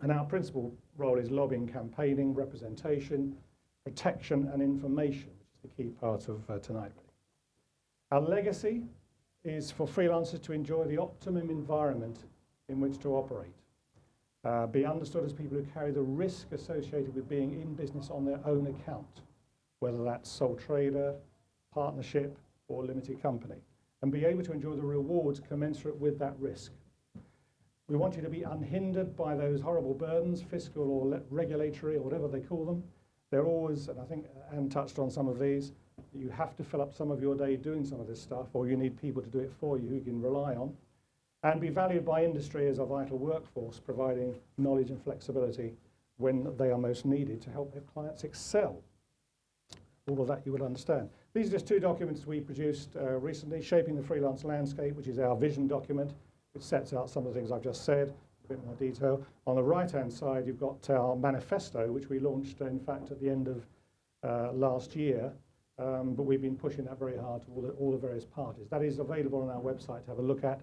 And our principal role is lobbying, campaigning, representation, protection, and information, which is the key part of tonight. Our legacy is for freelancers to enjoy the optimum environment in which to operate. Be understood as people who carry the risk associated with being in business on their own account, whether that's sole trader, partnership, or limited company, and be able to enjoy the rewards commensurate with that risk. We want you to be unhindered by those horrible burdens, fiscal or regulatory or whatever they call them. They're always, and I think Anne touched on some of these, you have to fill up some of your day doing some of this stuff, or you need people to do it for you who you can rely on, and be valued by industry as a vital workforce, providing knowledge and flexibility when they are most needed to help their clients excel. All of that you will understand. These are just two documents we produced recently, Shaping the Freelance Landscape, which is our vision document, which sets out some of the things I've just said, a bit more detail. On the right-hand side, you've got our manifesto, which we launched, in fact, at the end of last year, but we've been pushing that very hard to all the various parties. That is available on our website to have a look at.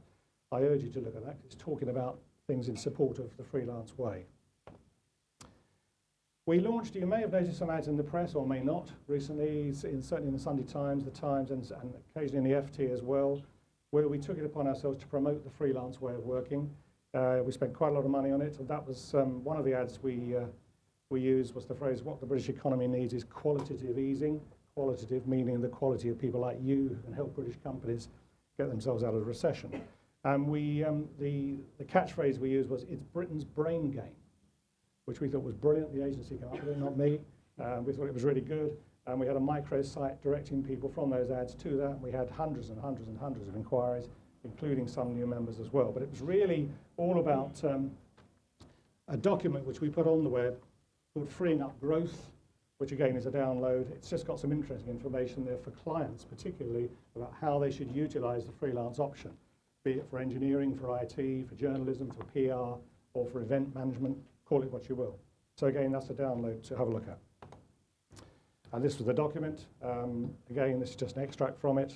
I urge you to look at that. It's talking about things in support of the freelance way. We launched, you may have noticed some ads in the press, or may not, recently, certainly in the Sunday Times, the Times, and occasionally in the FT as well, where we took it upon ourselves to promote the freelance way of working. We spent quite a lot of money on it, and that was one of the ads we used was the phrase, what the British economy needs is qualitative easing. Qualitative meaning the quality of people like you who can help British companies get themselves out of the recession. And the catchphrase we used was, it's Britain's brain game, which we thought was brilliant. The agency came up with it, not me. We thought it was really good. And we had a micro-site directing people from those ads to that. And we had hundreds and hundreds and hundreds of inquiries, including some new members as well. But it was really all about a document which we put on the web called Freeing Up Growth, which again is a download. It's just got some interesting information there for clients, particularly about how they should utilize the freelance option, be it for engineering, for IT, for journalism, for PR, or for event management, call it what you will. So again, that's a download to have a look at. And this was the document. Again, this is just an extract from it,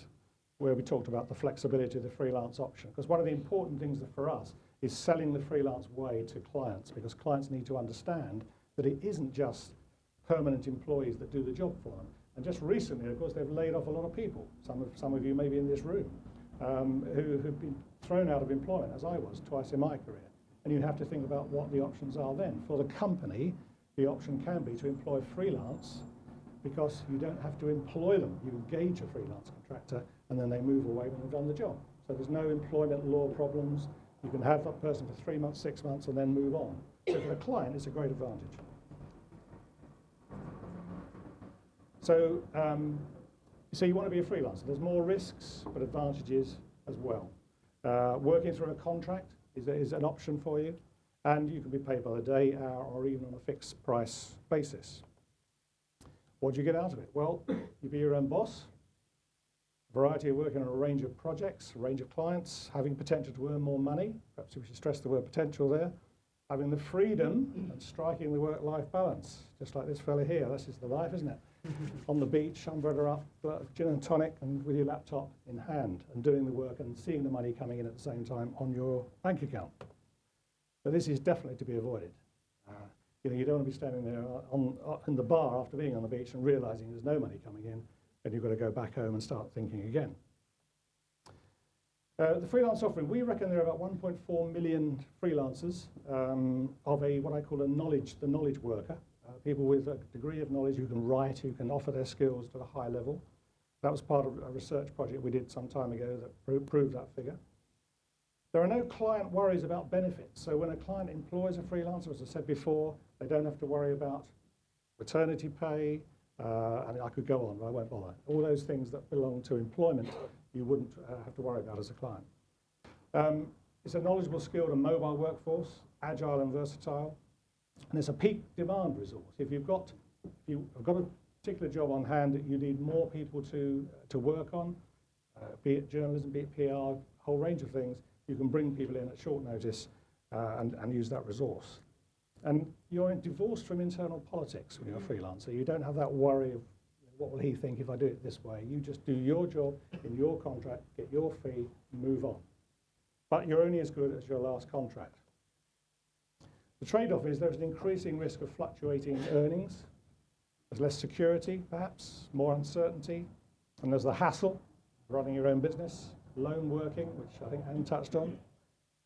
where we talked about the flexibility of the freelance option. Because one of the important things for us is selling the freelance way to clients, because clients need to understand that it isn't just permanent employees that do the job for them. And just recently, of course, they've laid off a lot of people. Some of you may be in this room, who have been thrown out of employment, as I was twice in my career. And you have to think about what the options are then. For the company, the option can be to employ freelance, because you don't have to employ them. You engage a freelance contractor, and then they move away when they've done the job. So there's no employment law problems. You can have that person for 3 months, 6 months, and then move on. So for the client, it's a great advantage. So, so you want to be a freelancer. There's more risks, but advantages as well. Working through a contract is an option for you, and you can be paid by the day, hour, or even on a fixed price basis. What do you get out of it? Well, you be your own boss, variety of working on a range of projects, a range of clients, having potential to earn more money. Perhaps we should stress the word potential there. Having the freedom and striking the work-life balance, just like this fella here. This is the life, isn't it? On the beach, umbrella up, gin and tonic, and with your laptop in hand, and doing the work and seeing the money coming in at the same time on your bank account. So this is definitely to be avoided. You don't want to be standing there in the bar after being on the beach and realising there's no money coming in, and you've got to go back home and start thinking again. The freelance offering, we reckon there are about 1.4 million freelancers of what I call the knowledge worker, people with a degree of knowledge who can write, who can offer their skills to a high level. That was part of a research project we did some time ago that proved that figure. There are no client worries about benefits. So when a client employs a freelancer, as I said before, they don't have to worry about maternity pay, and I could go on, but I won't bother. All those things that belong to employment, you wouldn't have to worry about as a client. It's a knowledgeable, skilled and mobile workforce, agile and versatile, and it's a peak demand resource. If you've got a particular job on hand that you need more people to work on, be it journalism, be it PR, a whole range of things, you can bring people in at short notice and use that resource. And you're divorced from internal politics when you're a freelancer. You don't have that worry of what will he think if I do it this way. You just do your job in your contract, get your fee, move on. But you're only as good as your last contract. The trade-off is there's an increasing risk of fluctuating earnings. There's less security, perhaps, more uncertainty, and there's the hassle of running your own business, lone working, which I think Anne touched on,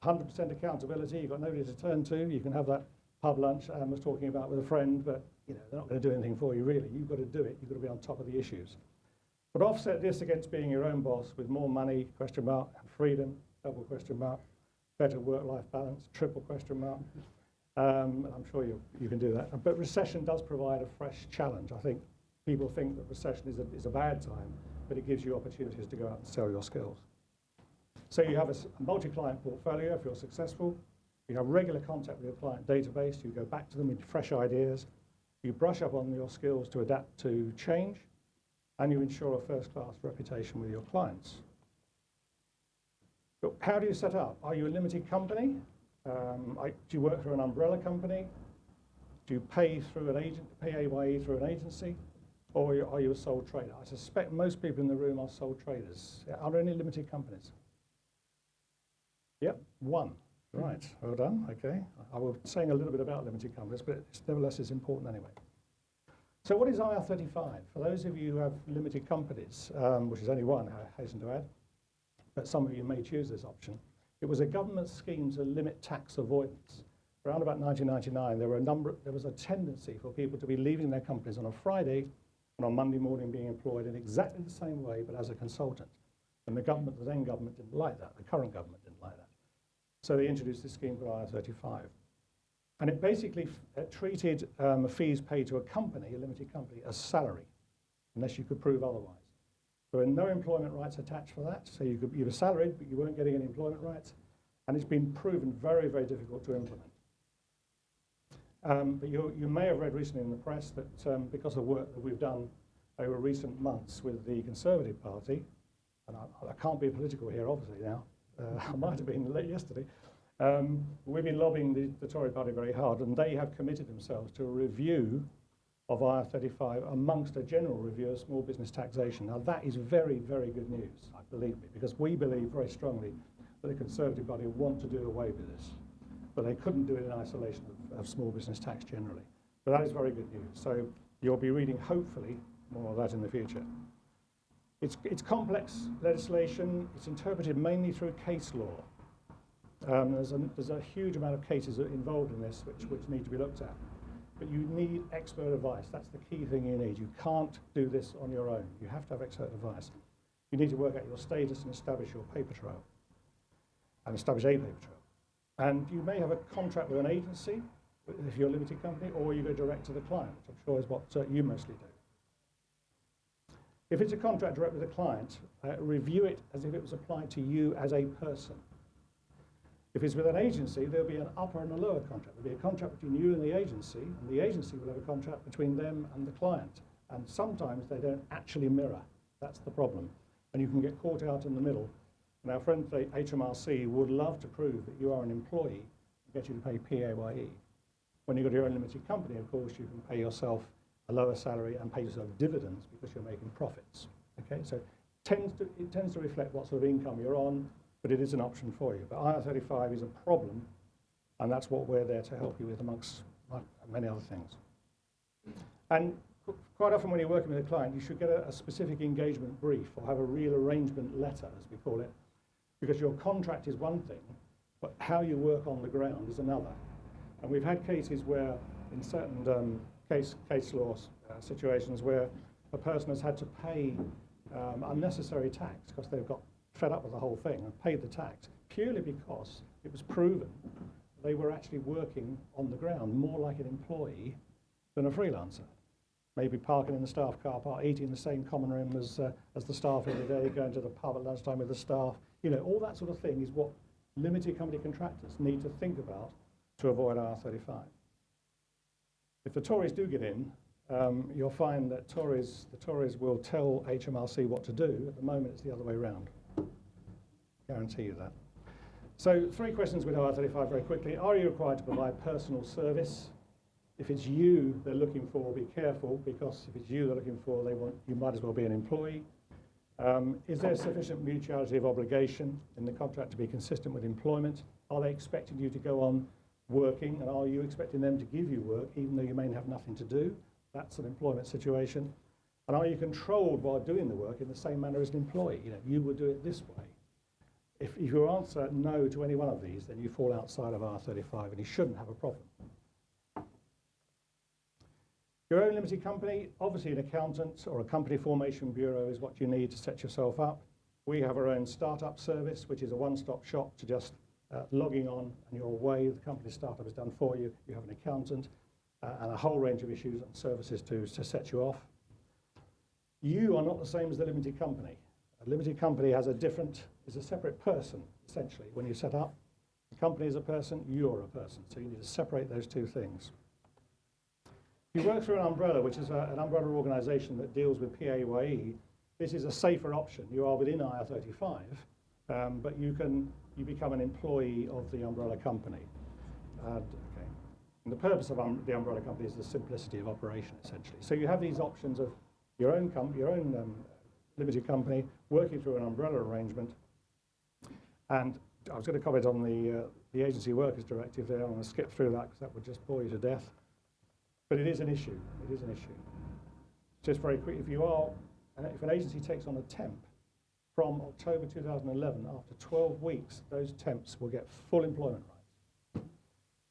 100% accountability. You've got nobody to turn to. You can have that pub lunch Anne was talking about with a friend, but they're not going to do anything for you, really. You've got to do it. You've got to be on top of the issues. But offset this against being your own boss with more money, question mark, and freedom, double question mark, better work-life balance, triple question mark. I'm sure you can do that. But recession does provide a fresh challenge. I think people think that recession is a bad time, but it gives you opportunities to go out and sell your skills. So you have a multi-client portfolio if you're successful. You have regular contact with your client database. You go back to them with fresh ideas. You brush up on your skills to adapt to change, and you ensure a first-class reputation with your clients. But how do you set up? Are you a limited company? Do you work through an umbrella company? Do you pay through an agent, PAYE through an agency? Or are you a sole trader? I suspect most people in the room are sole traders. Are there any limited companies? Yep, one. Right, well done, okay. I was saying a little bit about limited companies, but nevertheless it's important anyway. So what is IR35? For those of you who have limited companies, which is only one, I hasten to add, but some of you may choose this option. It was a government scheme to limit tax avoidance. Around about 1999, there was a tendency for people to be leaving their companies on a Friday and on Monday morning being employed in exactly the same way, but as a consultant. And the then government didn't like that. The current government didn't like that. So they introduced this scheme called IR35. And it basically treated fees paid to a company, a limited company, as salary, unless you could prove otherwise. There were no employment rights attached for that. So you were salaried, but you weren't getting any employment rights. And it's been proven very, very difficult to implement. But you may have read recently in the press that because of work that we've done over recent months with the Conservative Party, and I can't be political here, obviously, now. I might have been late yesterday. We've been lobbying the Tory Party very hard, and they have committed themselves to a review of IR35 amongst a general review of small business taxation. Now that is very, very good news, believe me, because we believe very strongly that the Conservative Party want to do away with this, but they couldn't do it in isolation of small business tax generally. But that is very good news. So you'll be reading, hopefully, more of that in the future. It's complex legislation. It's interpreted mainly through case law. There's a huge amount of cases involved in this which need to be looked at. But you need expert advice. That's the key thing you need. You can't do this on your own. You have to have expert advice. You need to work out your status and establish your paper trail, and establish a paper trail. And you may have a contract with an agency, if you're a limited company, or you go direct to the client, which I'm sure is what you mostly do. If it's a contract direct with a client, review it as if it was applied to you as a person. If it's with an agency, there'll be an upper and a lower contract. There'll be a contract between you and the agency will have a contract between them and the client. And sometimes they don't actually mirror. That's the problem. And you can get caught out in the middle. And our friends at HMRC would love to prove that you are an employee and get you to pay PAYE. When you've got your own limited company, of course, you can pay yourself a lower salary and pay yourself dividends because you're making profits. Okay, so it tends to reflect what sort of income you're on, but it is an option for you. But IR35 is a problem, and that's what we're there to help you with, amongst many other things. And quite often when you're working with a client, you should get a specific engagement brief or have a real arrangement letter, as we call it, because your contract is one thing, but how you work on the ground is another. And we've had cases where, in certain case law situations, where a person has had to pay unnecessary tax because they've got fed up with the whole thing and paid the tax purely because it was proven they were actually working on the ground more like an employee than a freelancer. Maybe parking in the staff car park, eating in the same common room as the staff every day, going to the pub at lunchtime with the staff. You know, all that sort of thing is what limited company contractors need to think about to avoid IR35. If the Tories do get in, you'll find that the Tories will tell HMRC what to do. At the moment, it's the other way around. Guarantee you that. So 3 questions with IR35 very quickly. Are you required to provide personal service? If it's you they're looking for, be careful, because if it's you they're looking for, you might as well be an employee. Is there sufficient mutuality of obligation in the contract to be consistent with employment? Are they expecting you to go on working, and are you expecting them to give you work even though you may have nothing to do? That's an employment situation. And are you controlled while doing the work in the same manner as an employee? You know, you would do it this way. If you answer no to any one of these, then you fall outside of R35 and you shouldn't have a problem. Your own limited company, obviously an accountant or a company formation bureau is what you need to set yourself up. We have our own startup service, which is a one-stop shop to just logging on and you're away. The company startup is done for you. You have an accountant and a whole range of issues and services to set you off. You are not the same as the limited company. A limited company is a separate person, essentially. When you set up, the company is a person, you're a person. So you need to separate those two things. If you work through an umbrella, which is an umbrella organisation that deals with PAYE, this is a safer option. You are within IR35, but you become an employee of the umbrella company. Okay. And the purpose of the umbrella company is the simplicity of operation, essentially. So you have these options of your own limited company, working through an umbrella arrangement. And I was going to comment on the Agency Workers Directive there. I'm going to skip through that because that would just bore you to death. But it is an issue. It is an issue. Just very quick, if an agency takes on a temp from October 2011, after 12 weeks, those temps will get full employment rights.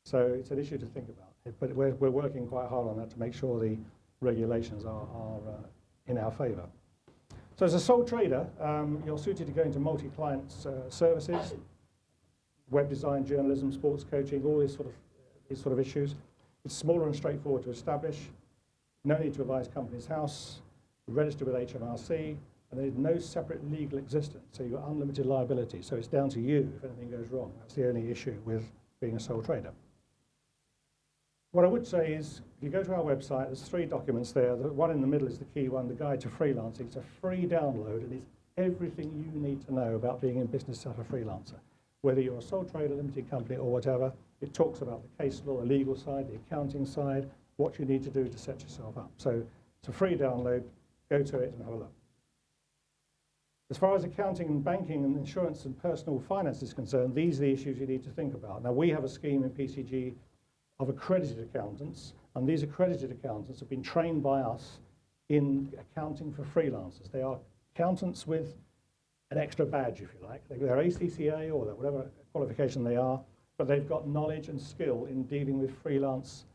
So it's an issue to think about. But we're working quite hard on that to make sure the regulations are in our favour. So as a sole trader, you're suited to go into multi-client services, web design, journalism, sports coaching, all these sort of issues. It's smaller and straightforward to establish. No need to advise Companies House, register with HMRC, and there's no separate legal existence. So you've got unlimited liability. So it's down to you if anything goes wrong. That's the only issue with being a sole trader. What I would say is, if you go to our website, there's 3 documents there. The one in the middle is the key one, the Guide to Freelancing. It's a free download, and it's everything you need to know about being in business as a freelancer. Whether you're a sole trader, limited company, or whatever, it talks about the case law, the legal side, the accounting side, what you need to do to set yourself up. So it's a free download. Go to it and have a look. As far as accounting and banking and insurance and personal finance is concerned, these are the issues you need to think about. Now, we have a scheme in PCG of accredited accountants, and these accredited accountants have been trained by us in accounting for freelancers. They are accountants with an extra badge, if you like. They're ACCA or whatever qualification they are, but they've got knowledge and skill in dealing with freelance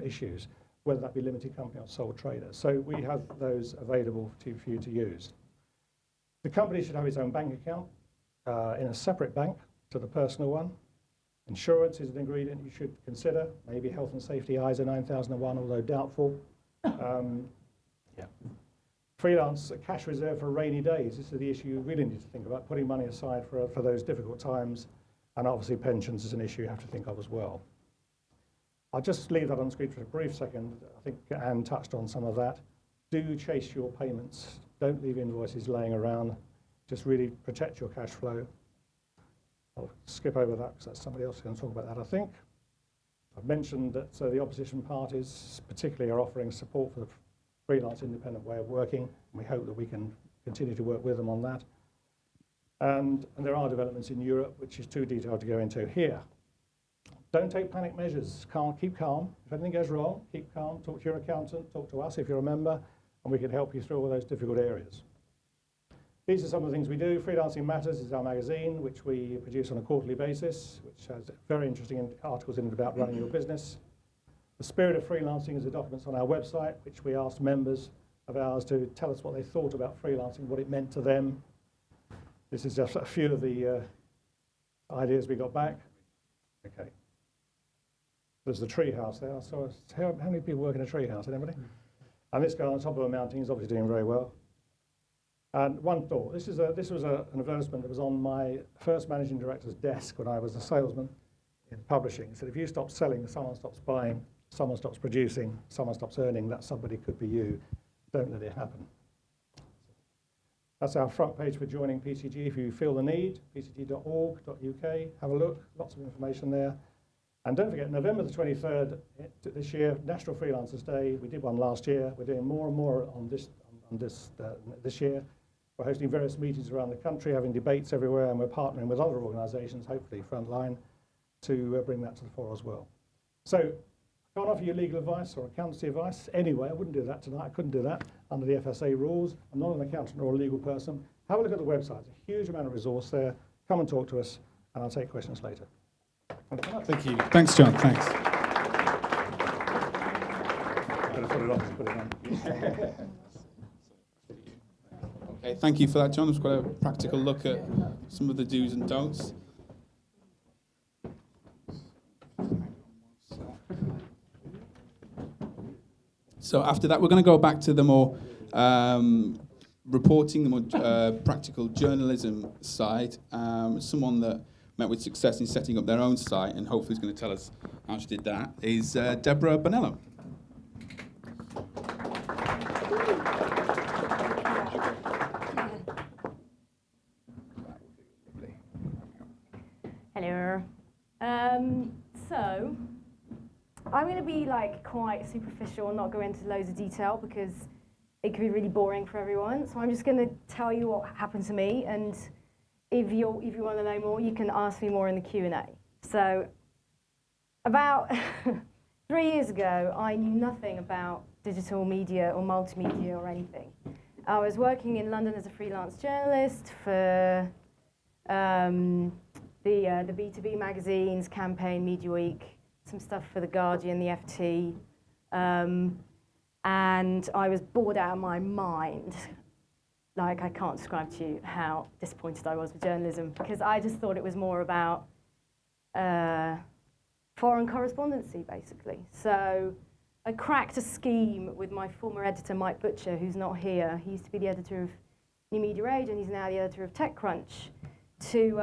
issues, whether that be limited company or sole trader. So we have those available for you to use. The company should have its own bank account in a separate bank to the personal one. Insurance is an ingredient you should consider. Maybe health and safety ISO 9001, although doubtful. Freelance, a cash reserve for rainy days. This is the issue you really need to think about, putting money aside for those difficult times. And obviously pensions is an issue you have to think of as well. I'll just leave that on screen for a brief second. I think Anne touched on some of that. Do chase your payments. Don't leave invoices laying around. Just really protect your cash flow. I'll skip over that because that's somebody else who's going to talk about that, I think. I've mentioned that the opposition parties particularly are offering support for the freelance independent way of working, and we hope that we can continue to work with them on that. And there are developments in Europe, which is too detailed to go into here. Don't take panic measures. Keep calm. If anything goes wrong, keep calm. Talk to your accountant, talk to us if you're a member, and we can help you through all those difficult areas. These are some of the things we do. Freelancing Matters is our magazine, which we produce on a quarterly basis, which has very interesting articles in it about running your business. The Spirit of Freelancing is the documents on our website, which we asked members of ours to tell us what they thought about freelancing, what it meant to them. This is just a few of the ideas we got back. Okay. There's the tree house there. So how many people work in a tree house? Anybody? And this guy on top of a mountain is obviously doing very well. And one thought, this was an advertisement that was on my first managing director's desk when I was a salesman in publishing. It said, if you stop selling, someone stops buying, someone stops producing, someone stops earning, that somebody could be you. Don't let it happen. That's our front page for joining PCG if you feel the need, pcg.org.uk. Have a look, lots of information there. And don't forget, November the 23rd this year, National Freelancers Day. We did one last year. We're doing more and more on this year. We're hosting various meetings around the country, having debates everywhere, and we're partnering with other organisations, hopefully Frontline, to bring that to the fore as well. So I can't offer you legal advice or accountancy advice. Anyway, I wouldn't do that tonight. I couldn't do that under the FSA rules. I'm not an accountant or a legal person. Have a look at the website. There's a huge amount of resource there. Come and talk to us, and I'll take questions later. Thank you. Thanks, John. Thanks. I'm going to put it off and put it on. Okay, thank you for that, John. It's quite a practical look at some of the do's and don'ts. So after that, we're going to go back to the more reporting, the more practical journalism side. Someone that met with success in setting up their own site and hopefully is going to tell us how she did that is Deborah Bonello. Hello. So I'm going to be quite superficial and not go into loads of detail because it could be really boring for everyone. So I'm just going to tell you what happened to me, and if you want to know more, you can ask me more in the Q&A. So about 3 years ago, I knew nothing about digital media or multimedia or anything. I was working in London as a freelance journalist for the B2B magazines, Campaign, Media Week, some stuff for The Guardian, the FT, and I was bored out of my mind. I can't describe to you how disappointed I was with journalism because I just thought it was more about foreign correspondency, basically. So I cracked a scheme with my former editor, Mike Butcher, who's not here. He used to be the editor of New Media Age, and he's now the editor of TechCrunch, to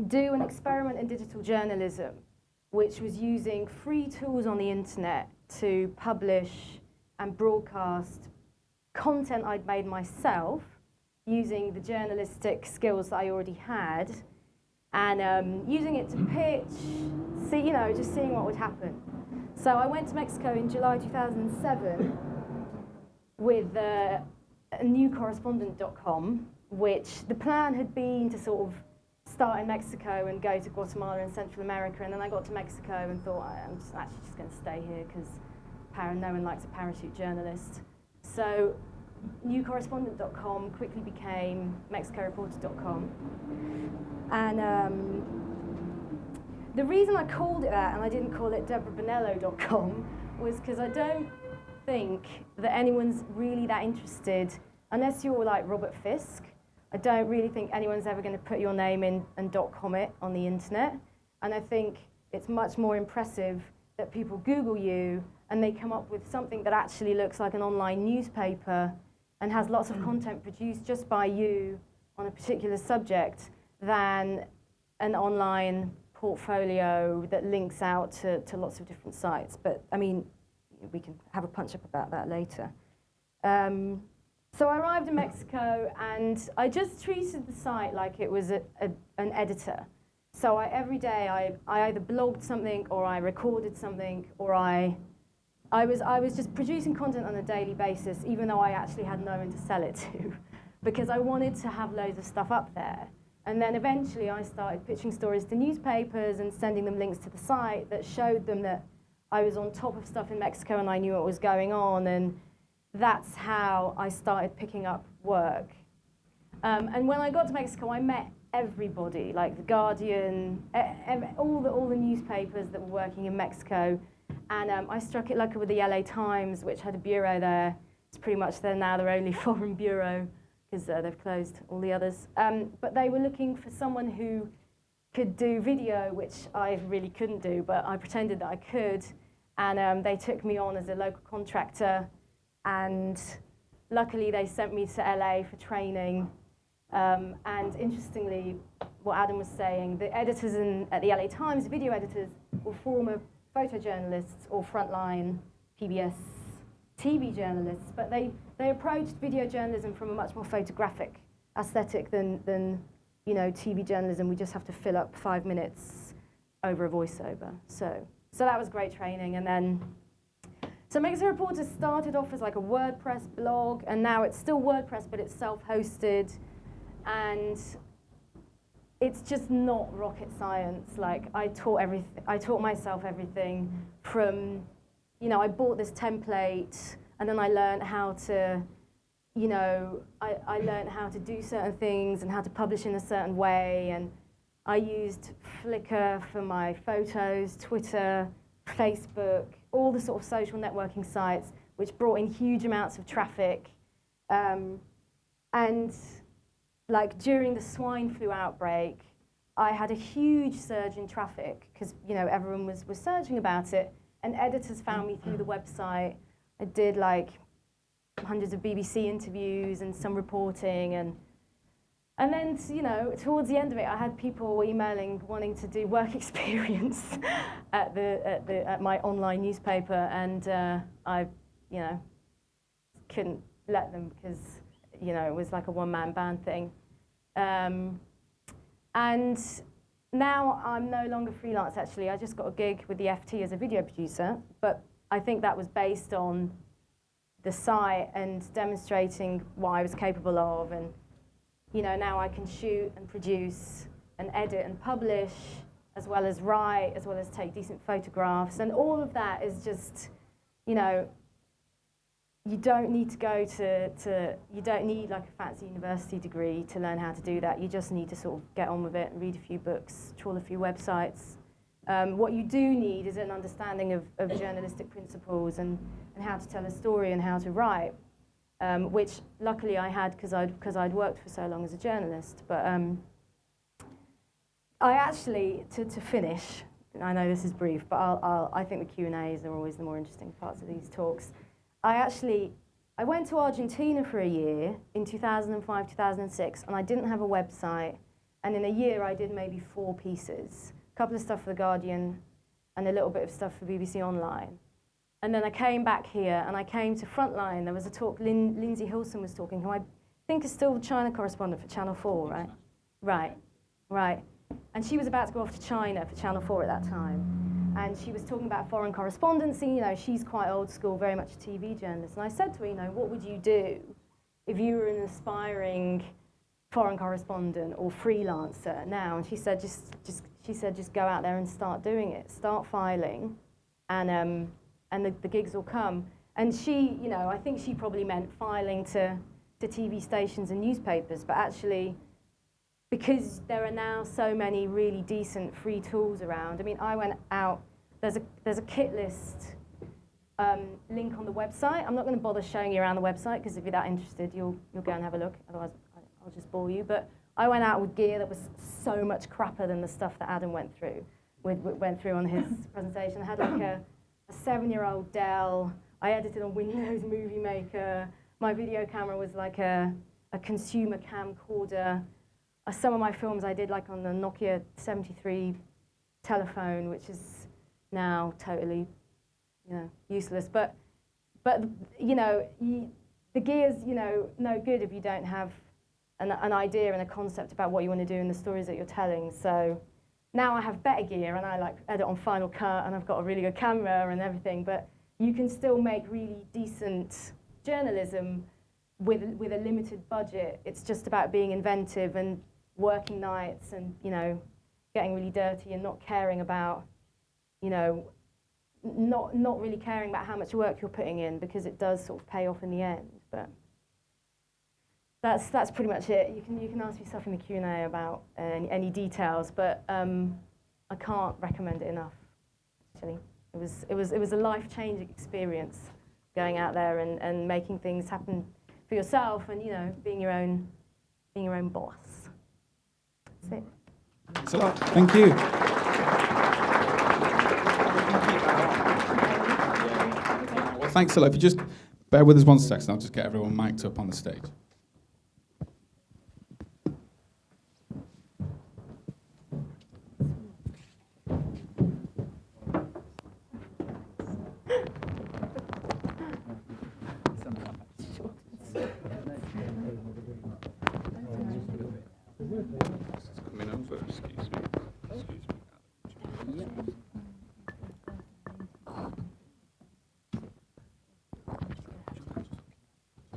do an experiment in digital journalism, which was using free tools on the internet to publish and broadcast content I'd made myself using the journalistic skills that I already had, and using it to pitch, just seeing what would happen. So I went to Mexico in July 2007 with newcorrespondent.com, which the plan had been to sort of start in Mexico and go to Guatemala and Central America, and then I got to Mexico and thought I'm actually just going to stay here because no one likes a parachute journalist. So newcorrespondent.com quickly became mexicoreporter.com. And the reason I called it that and I didn't call it deborahbonello.com was because I don't think that anyone's really that interested, unless you're like Robert Fisk. I don't really think anyone's ever going to put your name in and .com it on the internet. And I think it's much more impressive that people Google you and they come up with something that actually looks like an online newspaper and has lots of content produced just by you on a particular subject than an online portfolio that links out to lots of different sites. But I mean, we can have a punch up about that later. So I arrived in Mexico and I just treated the site like it was an editor. So every day I either blogged something or I recorded something or I was just producing content on a daily basis, even though I actually had no one to sell it to, because I wanted to have loads of stuff up there. And then eventually I started pitching stories to newspapers and sending them links to the site that showed them that I was on top of stuff in Mexico and I knew what was going on, and that's how I started picking up work. And when I got to Mexico, I met everybody, like The Guardian, all the newspapers that were working in Mexico. And I struck it lucky with the LA Times, which had a bureau there. It's pretty much now their only foreign bureau, because they've closed all the others. But they were looking for someone who could do video, which I really couldn't do, but I pretended that I could. And they took me on as a local contractor. And luckily, they sent me to LA for training. And interestingly, what Adam was saying, the editors at the LA Times, the video editors, were former photojournalists or frontline PBS TV journalists, but they approached video journalism from a much more photographic aesthetic than TV journalism. We just have to fill up 5 minutes over a voiceover. So that was great training. And then, so Mexico Reporter started off as like a WordPress blog, and now it's still WordPress, but it's self-hosted, and it's just not rocket science. Like I taught myself everything from, I bought this template, and then I learned how to, I learned how to do certain things and how to publish in a certain way, and I used Flickr for my photos, Twitter, Facebook, all the sort of social networking sites, which brought in huge amounts of traffic. And like during the swine flu outbreak, I had a huge surge in traffic because everyone was searching about it, and editors found me through the website. I did like hundreds of BBC interviews and some reporting, and then towards the end of it, I had people emailing wanting to do work experience at my online newspaper, and I couldn't let them because it was like a one-man band thing. And now I'm no longer freelance, actually. I just got a gig with the FT as a video producer, but I think that was based on the site and demonstrating what I was capable of. And now I can shoot and produce and edit and publish, as well as write, as well as take decent photographs. And all of that is just, you don't need to go you don't need like a fancy university degree to learn how to do that. You just need to sort of get on with it and read a few books, trawl a few websites. What you do need is an understanding of journalistic principles and how to tell a story and how to write, which luckily I had because I'd worked for so long as a journalist. But I actually, to finish, I know this is brief, but I think the Q&As are always the more interesting parts of these talks. I went to Argentina for a year in 2005, 2006, and I didn't have a website. And in a year, I did maybe 4 pieces, a couple of stuff for The Guardian and a little bit of stuff for BBC Online. And then I came back here, and I came to Frontline. There was a talk, Lindsay Hilson was talking, who I think is still the China correspondent for Channel 4, right? Right. And she was about to go off to China for Channel 4 at that time. And she was talking about foreign correspondency. You know, she's quite old school, very much a TV journalist. And I said to her, you know, what would you do if you were an aspiring foreign correspondent or freelancer now? And she said, just go out there and start doing it. Start filing, and the gigs will come. And she, you know, I think she probably meant filing to TV stations and newspapers, but actually, because there are now so many really decent free tools around. I mean, I went out, there's a kit list link on the website. I'm not going to bother showing you around the website, because if you're that interested, you'll go and have a look. Otherwise, I'll just bore you. But I went out with gear that was so much crapper than the stuff that Adam went through on his presentation. I had like a 7-year-old Dell. I edited on Windows Movie Maker. My video camera was like a consumer camcorder. Some of my films I did like on the Nokia 73 telephone, which is now totally, you know, useless. But you know, the gear's, you know, no good if you don't have an idea and a concept about what you want to do and the stories that you're telling. So now I have better gear, and I like edit on Final Cut, and I've got a really good camera and everything. But you can still make really decent journalism with a limited budget. It's just about being inventive and working nights and, you know, getting really dirty and not caring about, you know, not really caring about how much work you're putting in, because it does sort of pay off in the end. But that's pretty much it. You can ask me stuff in the Q&A about any details, but I can't recommend it enough. Actually, it was a life-changing experience, going out there and making things happen for yourself, and, you know, being your own boss. That's it. Thanks a lot. Thank you. Well, thanks a lot. If you just bear with us 1 second, I'll just get everyone mic'd up on the stage. Coming over, excuse me.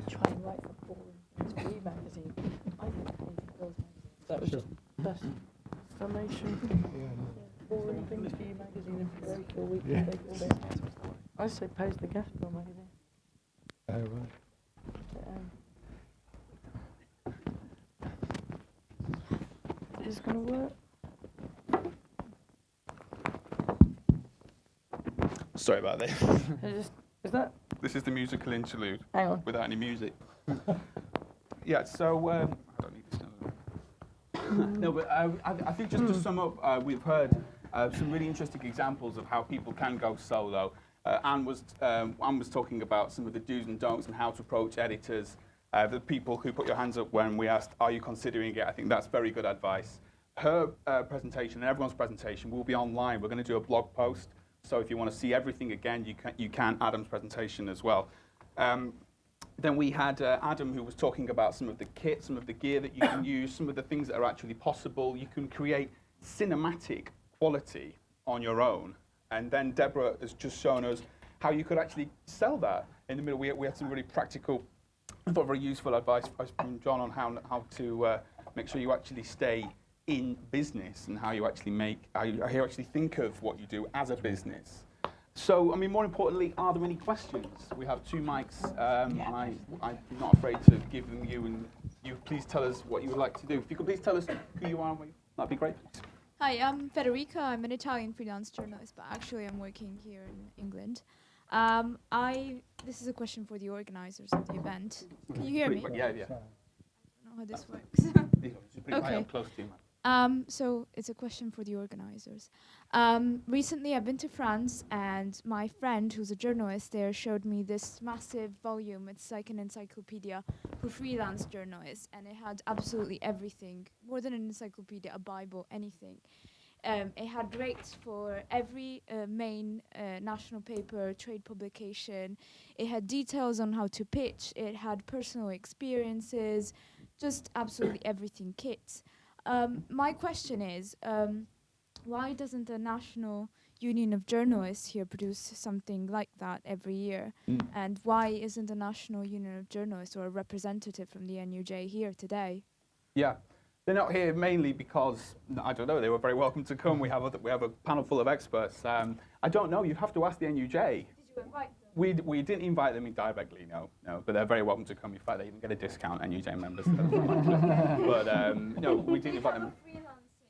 Try and write for Boring Things for You magazine. I think Girls magazine. That was just best summation. Boring Things for You magazine in very 4 weeks. They called it. I say post the guest bill magazine. Oh, right. Is this going to work? Sorry about that. Is that? This is the musical interlude Hang on. without any music. Yeah, so I don't need this now. No, but I think just to sum up, we've heard some really interesting examples of how people can go solo. Anne was talking about some of the do's and don'ts and how to approach editors. The people who put your hands up when we asked, are you considering it? I think that's very good advice. Her presentation and everyone's presentation will be online. We're going to do a blog post. So if you want to see everything again, you can Adam's presentation as well. Then we had Adam, who was talking about some of the kit, some of the gear that you can use, some of the things that are actually possible. You can create cinematic quality on your own. And then Deborah has just shown us how you could actually sell that. In the middle, we had some really practical, I thought very useful advice from John on how to make sure you actually stay in business and how you actually think of what you do as a business. So, I mean, more importantly, are there any questions? We have 2 mics, and I'm not afraid to give them you, and you please tell us what you would like to do. If you could please tell us who you are, that'd be great. Hi, I'm Federica. I'm an Italian freelance journalist, but actually I'm working here in England. This is a question for the organizers of the event. Can you hear me? Yeah. I don't know how this works. Okay. Up close to you, So it's a question for the organizers. Recently I've been to France, and my friend who's a journalist there showed me this massive volume. It's like an encyclopedia for freelance journalists, and it had absolutely everything, more than an encyclopedia, a Bible, anything. It had rates for every main national paper, trade publication. It had details on how to pitch. It had personal experiences, just absolutely everything, kits. My question is, why doesn't a national Union of Journalists here produce something like that every year. And why isn't a National Union of Journalists or a representative from the NUJ here today? Yeah, they're not here mainly because, I don't know, they were very welcome to come. We have a panel full of experts. I don't know, you have to ask the NUJ. Did you invite them? We didn't invite them directly, no, but they're very welcome to come. In fact, they even get a discount, NUJ members. But no, we didn't invite them. We have a freelancing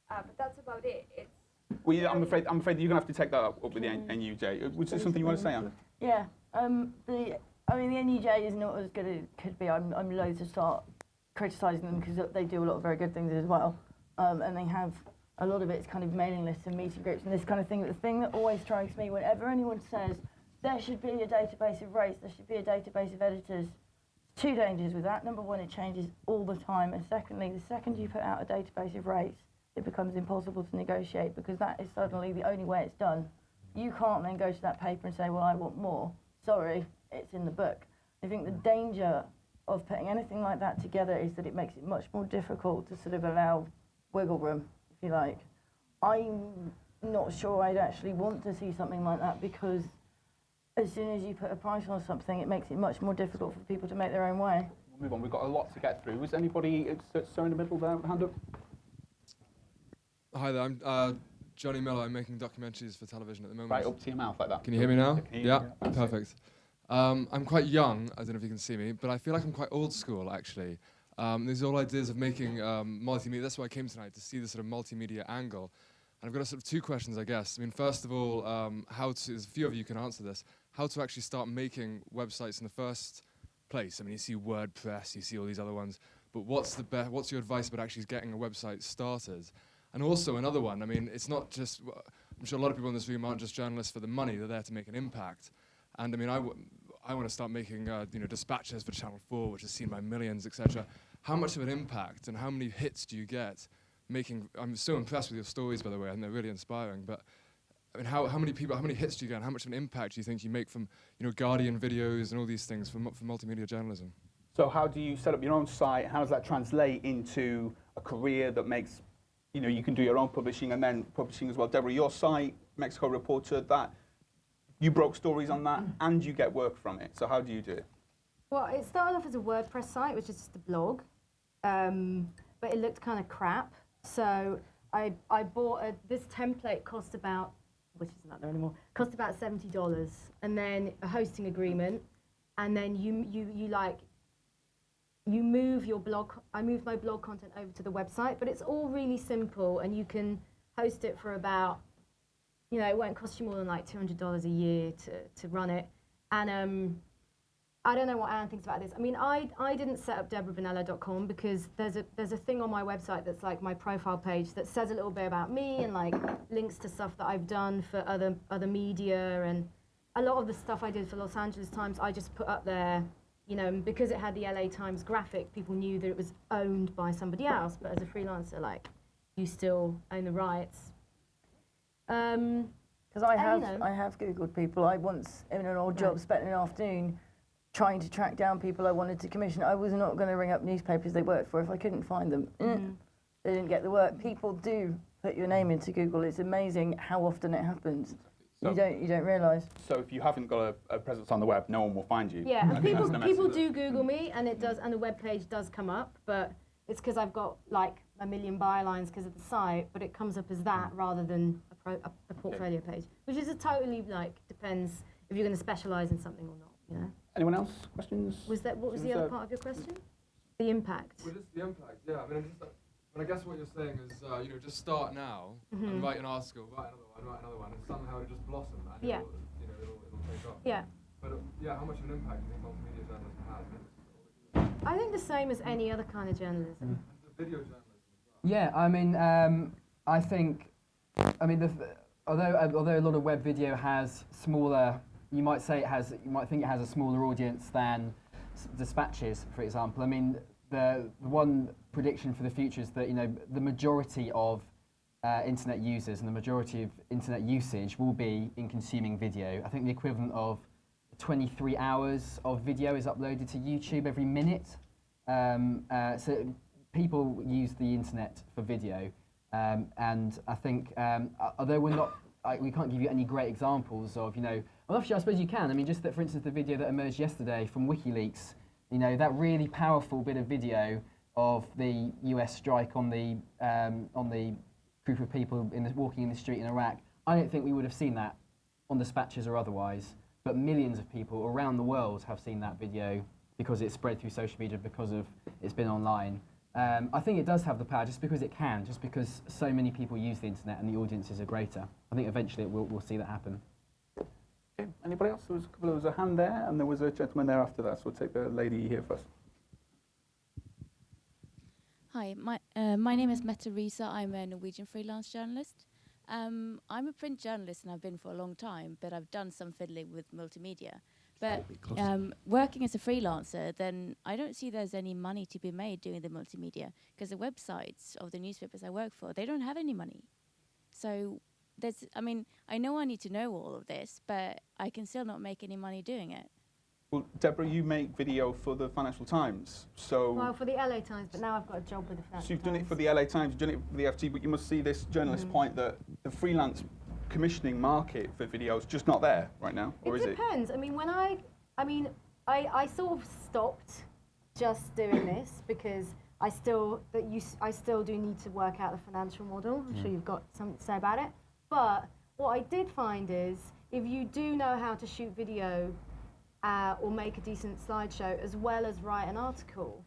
page, but that's about it. I'm afraid you're going to have to take that up with the NUJ. Was there something you want to say, Anna? Yeah. I mean, the NUJ is not as good as it could be. I'm loath to start criticising them because they do a lot of very good things as well. And they have a lot of it's kind of mailing lists and meeting groups and this kind of thing. But the thing that always strikes me whenever anyone says there should be a database of race, there should be a database of editors, two dangers with that. Number one, it changes all the time. And secondly, the second you put out a database of race, it becomes impossible to negotiate because that is suddenly the only way it's done. You can't then go to that paper and say, well, I want more. Sorry, it's in the book. I think the danger of putting anything like that together is that it makes it much more difficult to sort of allow wiggle room, if you like. I'm not sure I'd actually want to see something like that because as soon as you put a price on something, it makes it much more difficult for people to make their own way. We'll move on. We've got a lot to get through. Was anybody, sir in the middle there, hand up? Hi there, I'm Johnny Miller. I'm making documentaries for television at the moment. Right up to your mouth like that. Can you hear me now? Yeah, Perfect. I'm quite young, I don't know if you can see me, but I feel like I'm quite old school actually. These all ideas of making multimedia, that's why I came tonight, to see the sort of multimedia angle. And I've got sort of two questions, I guess. I mean, first of all, there's a few of you can answer this, how to actually start making websites in the first place. I mean, you see WordPress, you see all these other ones, but what's your advice about actually getting a website started? And also another one, I mean, it's not just, I'm sure a lot of people in this room aren't just journalists for the money, they're there to make an impact. And I mean, I want to start making dispatches for Channel 4, which is seen by millions, etc. How much of an impact and how many hits do you get making, I'm so impressed with your stories, by the way, and they're really inspiring, but I mean, how many hits do you get and how much of an impact do you think you make from, Guardian videos and all these things for multimedia journalism? So how do you set up your own site? How does that translate into a career that makes, you can do your own publishing and then publishing as well? Deborah, your site, Mexico Reporter, that you broke stories on that and you get work from it. So how do you do it? Well, it started off as a WordPress site, which is just a blog, but it looked kind of crap. So I bought this template cost about, which isn't out there anymore, cost about $70, and then a hosting agreement, and then you move your blog. I moved my blog content over to the website, but it's all really simple, and you can host it for about, it won't cost you more than like $200 a year to run it. And I don't know what Anne thinks about this. I mean, I didn't set up deborahvanella.com because there's a thing on my website that's like my profile page that says a little bit about me and like links to stuff that I've done for other media, and a lot of the stuff I did for Los Angeles Times I just put up there, because it had the LA Times graphic, people knew that it was owned by somebody else, but as a freelancer, like, you still own the rights. Because I have Googled people. I once, in an old job, spent an afternoon trying to track down people I wanted to commission. I was not going to ring up newspapers they worked for if I couldn't find them. They didn't get the work. People do put your name into Google. It's amazing how often it happens. So you don't realise. So if you haven't got a presence on the web, no one will find you. Yeah, and people do Google me, and it does, and the web page does come up, but it's because I've got like a million bylines because of the site, but it comes up as that rather than a portfolio page, which is totally depends if you're going to specialise in something or not. Anyone else? Questions? What was the other part of your question? The impact. Well, just the impact, yeah. I mean, I guess what you're saying is, just start now and write an article, write another one, and somehow it just blossom and it'll take off. Yeah. But how much of an impact do you think multimedia journalism has? I think the same as any other kind of journalism. And the video journalism as well. Yeah, I mean, I think, although a lot of web video has smaller, you might think it has a smaller audience than dispatches, for example. I mean, the one prediction for the future is that the majority of internet users and the majority of internet usage will be in consuming video. I think the equivalent of 23 hours of video is uploaded to YouTube every minute. So people use the internet for video. And I think, although we can't give you any great examples of, well, actually, I suppose you can. I mean, just that, for instance, the video that emerged yesterday from WikiLeaks, that really powerful bit of video of the US strike on the group of people walking in the street in Iraq. I don't think we would have seen that on dispatches or otherwise, but millions of people around the world have seen that video because it's spread through social media, because of it's been online. I think it does have the power just because it can, just because so many people use the internet and the audiences are greater. I think eventually we'll see that happen. Okay. Anybody else? There was a hand there, and there was a gentleman there after that, so we'll take the lady here first. Hi, my name is Mette Riise. I'm a Norwegian freelance journalist. I'm a print journalist and I've been for a long time, but I've done some fiddling with multimedia. But working as a freelancer, then I don't see there's any money to be made doing the multimedia, because the websites of the newspapers I work for, they don't have any money. So I know I need to know all of this, but I can still not make any money doing it. Well, Deborah, you make video for the Financial Times, so... Well, for the LA Times, but now I've got a job with the Financial Times. So you've done it for the LA Times, you've done it for the FT, but you must see this journalist's point that the freelance commissioning market for videos is just not there right now, or is it? It depends. I mean, I sort of stopped just doing this because I still do need to work out the financial model. I'm sure you've got something to say about it. But what I did find is, if you do know how to shoot video or make a decent slideshow, as well as write an article,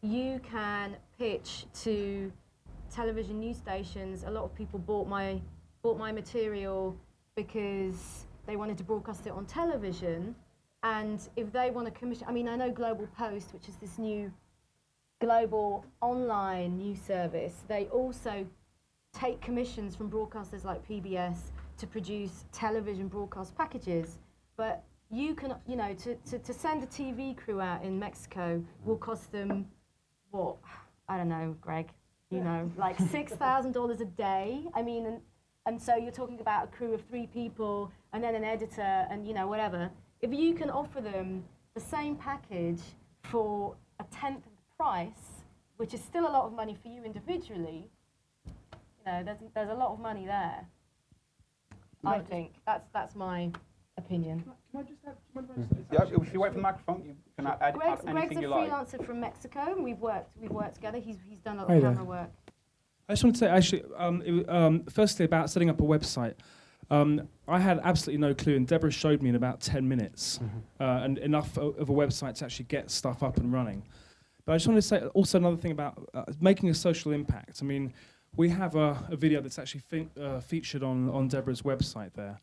you can pitch to television news stations. A lot of people bought my material because they wanted to broadcast it on television, and if they want to commission, I mean, I know Global Post, which is this new global online news service, they also take commissions from broadcasters like PBS to produce television broadcast packages. But you can, to send a TV crew out in Mexico will cost them, what? I don't know, Greg, like $6,000 a day. I mean, and so you're talking about a crew of 3 people and then an editor and, whatever. If you can offer them the same package for a 10th of the price, which is still a lot of money for you individually, there's a lot of money there. I think that's my opinion. Can I just have? Yeah, if you wait for the microphone, you can add anything you like. Greg's a freelancer from Mexico, and we've worked together. He's done a lot of camera work. I just want to say, actually, firstly about setting up a website. I had absolutely no clue, and Deborah showed me in about 10 minutes, and enough of a website to actually get stuff up and running. But I just want to say also another thing about making a social impact. I mean, we have a video that's actually featured on Deborah's website there.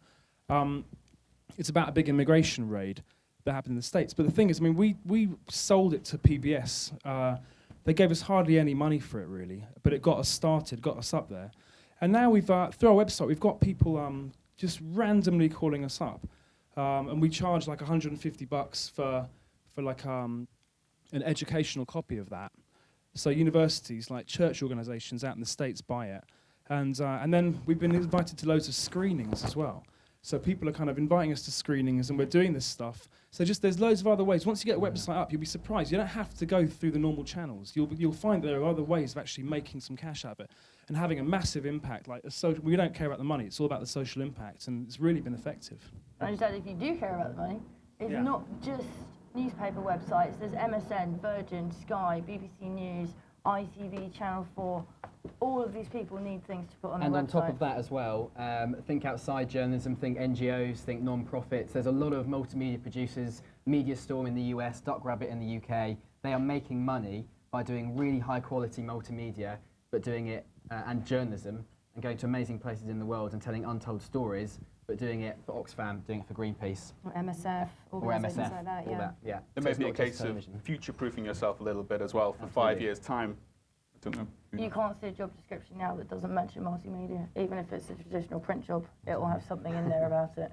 It's about a big immigration raid that happened in the States. But the thing is, I mean, we sold it to PBS. They gave us hardly any money for it, really, but it got us started, got us up there. And now we've, through our website, we've got people just randomly calling us up. And we charge like $150 for like an educational copy of that. So universities, like church organizations out in the States buy it. And then we've been invited to loads of screenings as well. So people are kind of inviting us to screenings, and we're doing this stuff. So there's loads of other ways. Once you get a website up, you'll be surprised. You don't have to go through the normal channels. You'll find there are other ways of actually making some cash out of it and having a massive impact. Like we don't care about the money. It's all about the social impact, and it's really been effective. I just said, if you do care about the money, it's not just newspaper websites. There's MSN, Virgin, Sky, BBC News, ITV, Channel 4. All of these people need things to put on their website. And on top of that as well, think outside journalism, think NGOs, think non-profits. There's a lot of multimedia producers, Media Storm in the US, Duck Rabbit in the UK. They are making money by doing really high quality multimedia, but doing it, and journalism, and going to amazing places in the world and telling untold stories, but doing it for Oxfam, doing it for Greenpeace. Or MSF, organisations like that, all that, yeah. There may be a case of future-proofing yourself a little bit as well for 5 years' time. I don't know. You can't see a job description now that doesn't mention multimedia. Even if it's a traditional print job, it will have something in there about it.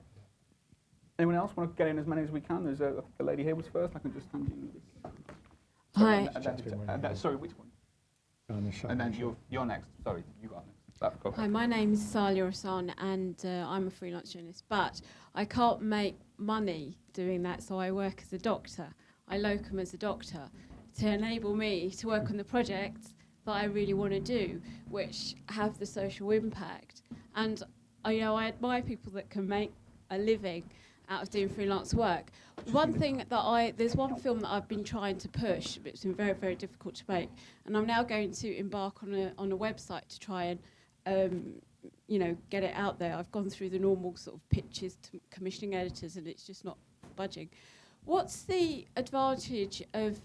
Anyone else want to get in as many as we can? There's the lady here was first. I can just hand you this. Hi. Sorry, which one? And then you're next. Sorry, you got next. Hi, my name is Salia Hassan, and I'm a freelance journalist, but I can't make money doing that, so I work as a doctor. I locum as a doctor to enable me to work on the projects that I really want to do, which have the social impact. And I admire people that can make a living out of doing freelance work. There's one film that I've been trying to push, but it's been very, very difficult to make. And I'm now going to embark on a website to try and, get it out there. I've gone through the normal sort of pitches to commissioning editors, and it's just not budging. What's the advantage of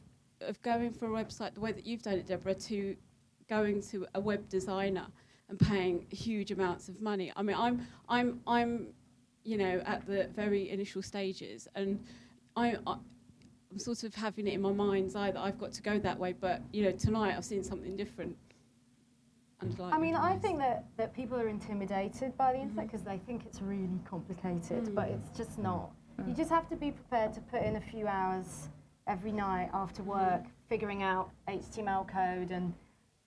going for a website the way that you've done it, Deborah, to going to a web designer and paying huge amounts of money? I mean, I'm at the very initial stages, and I'm sort of having it in my mind's eye that I've got to go that way. But tonight I've seen something different. I mean, I think that people are intimidated by the internet because they think it's really complicated, but it's just not. You just have to be prepared to put in a few hours every night after work, figuring out HTML code and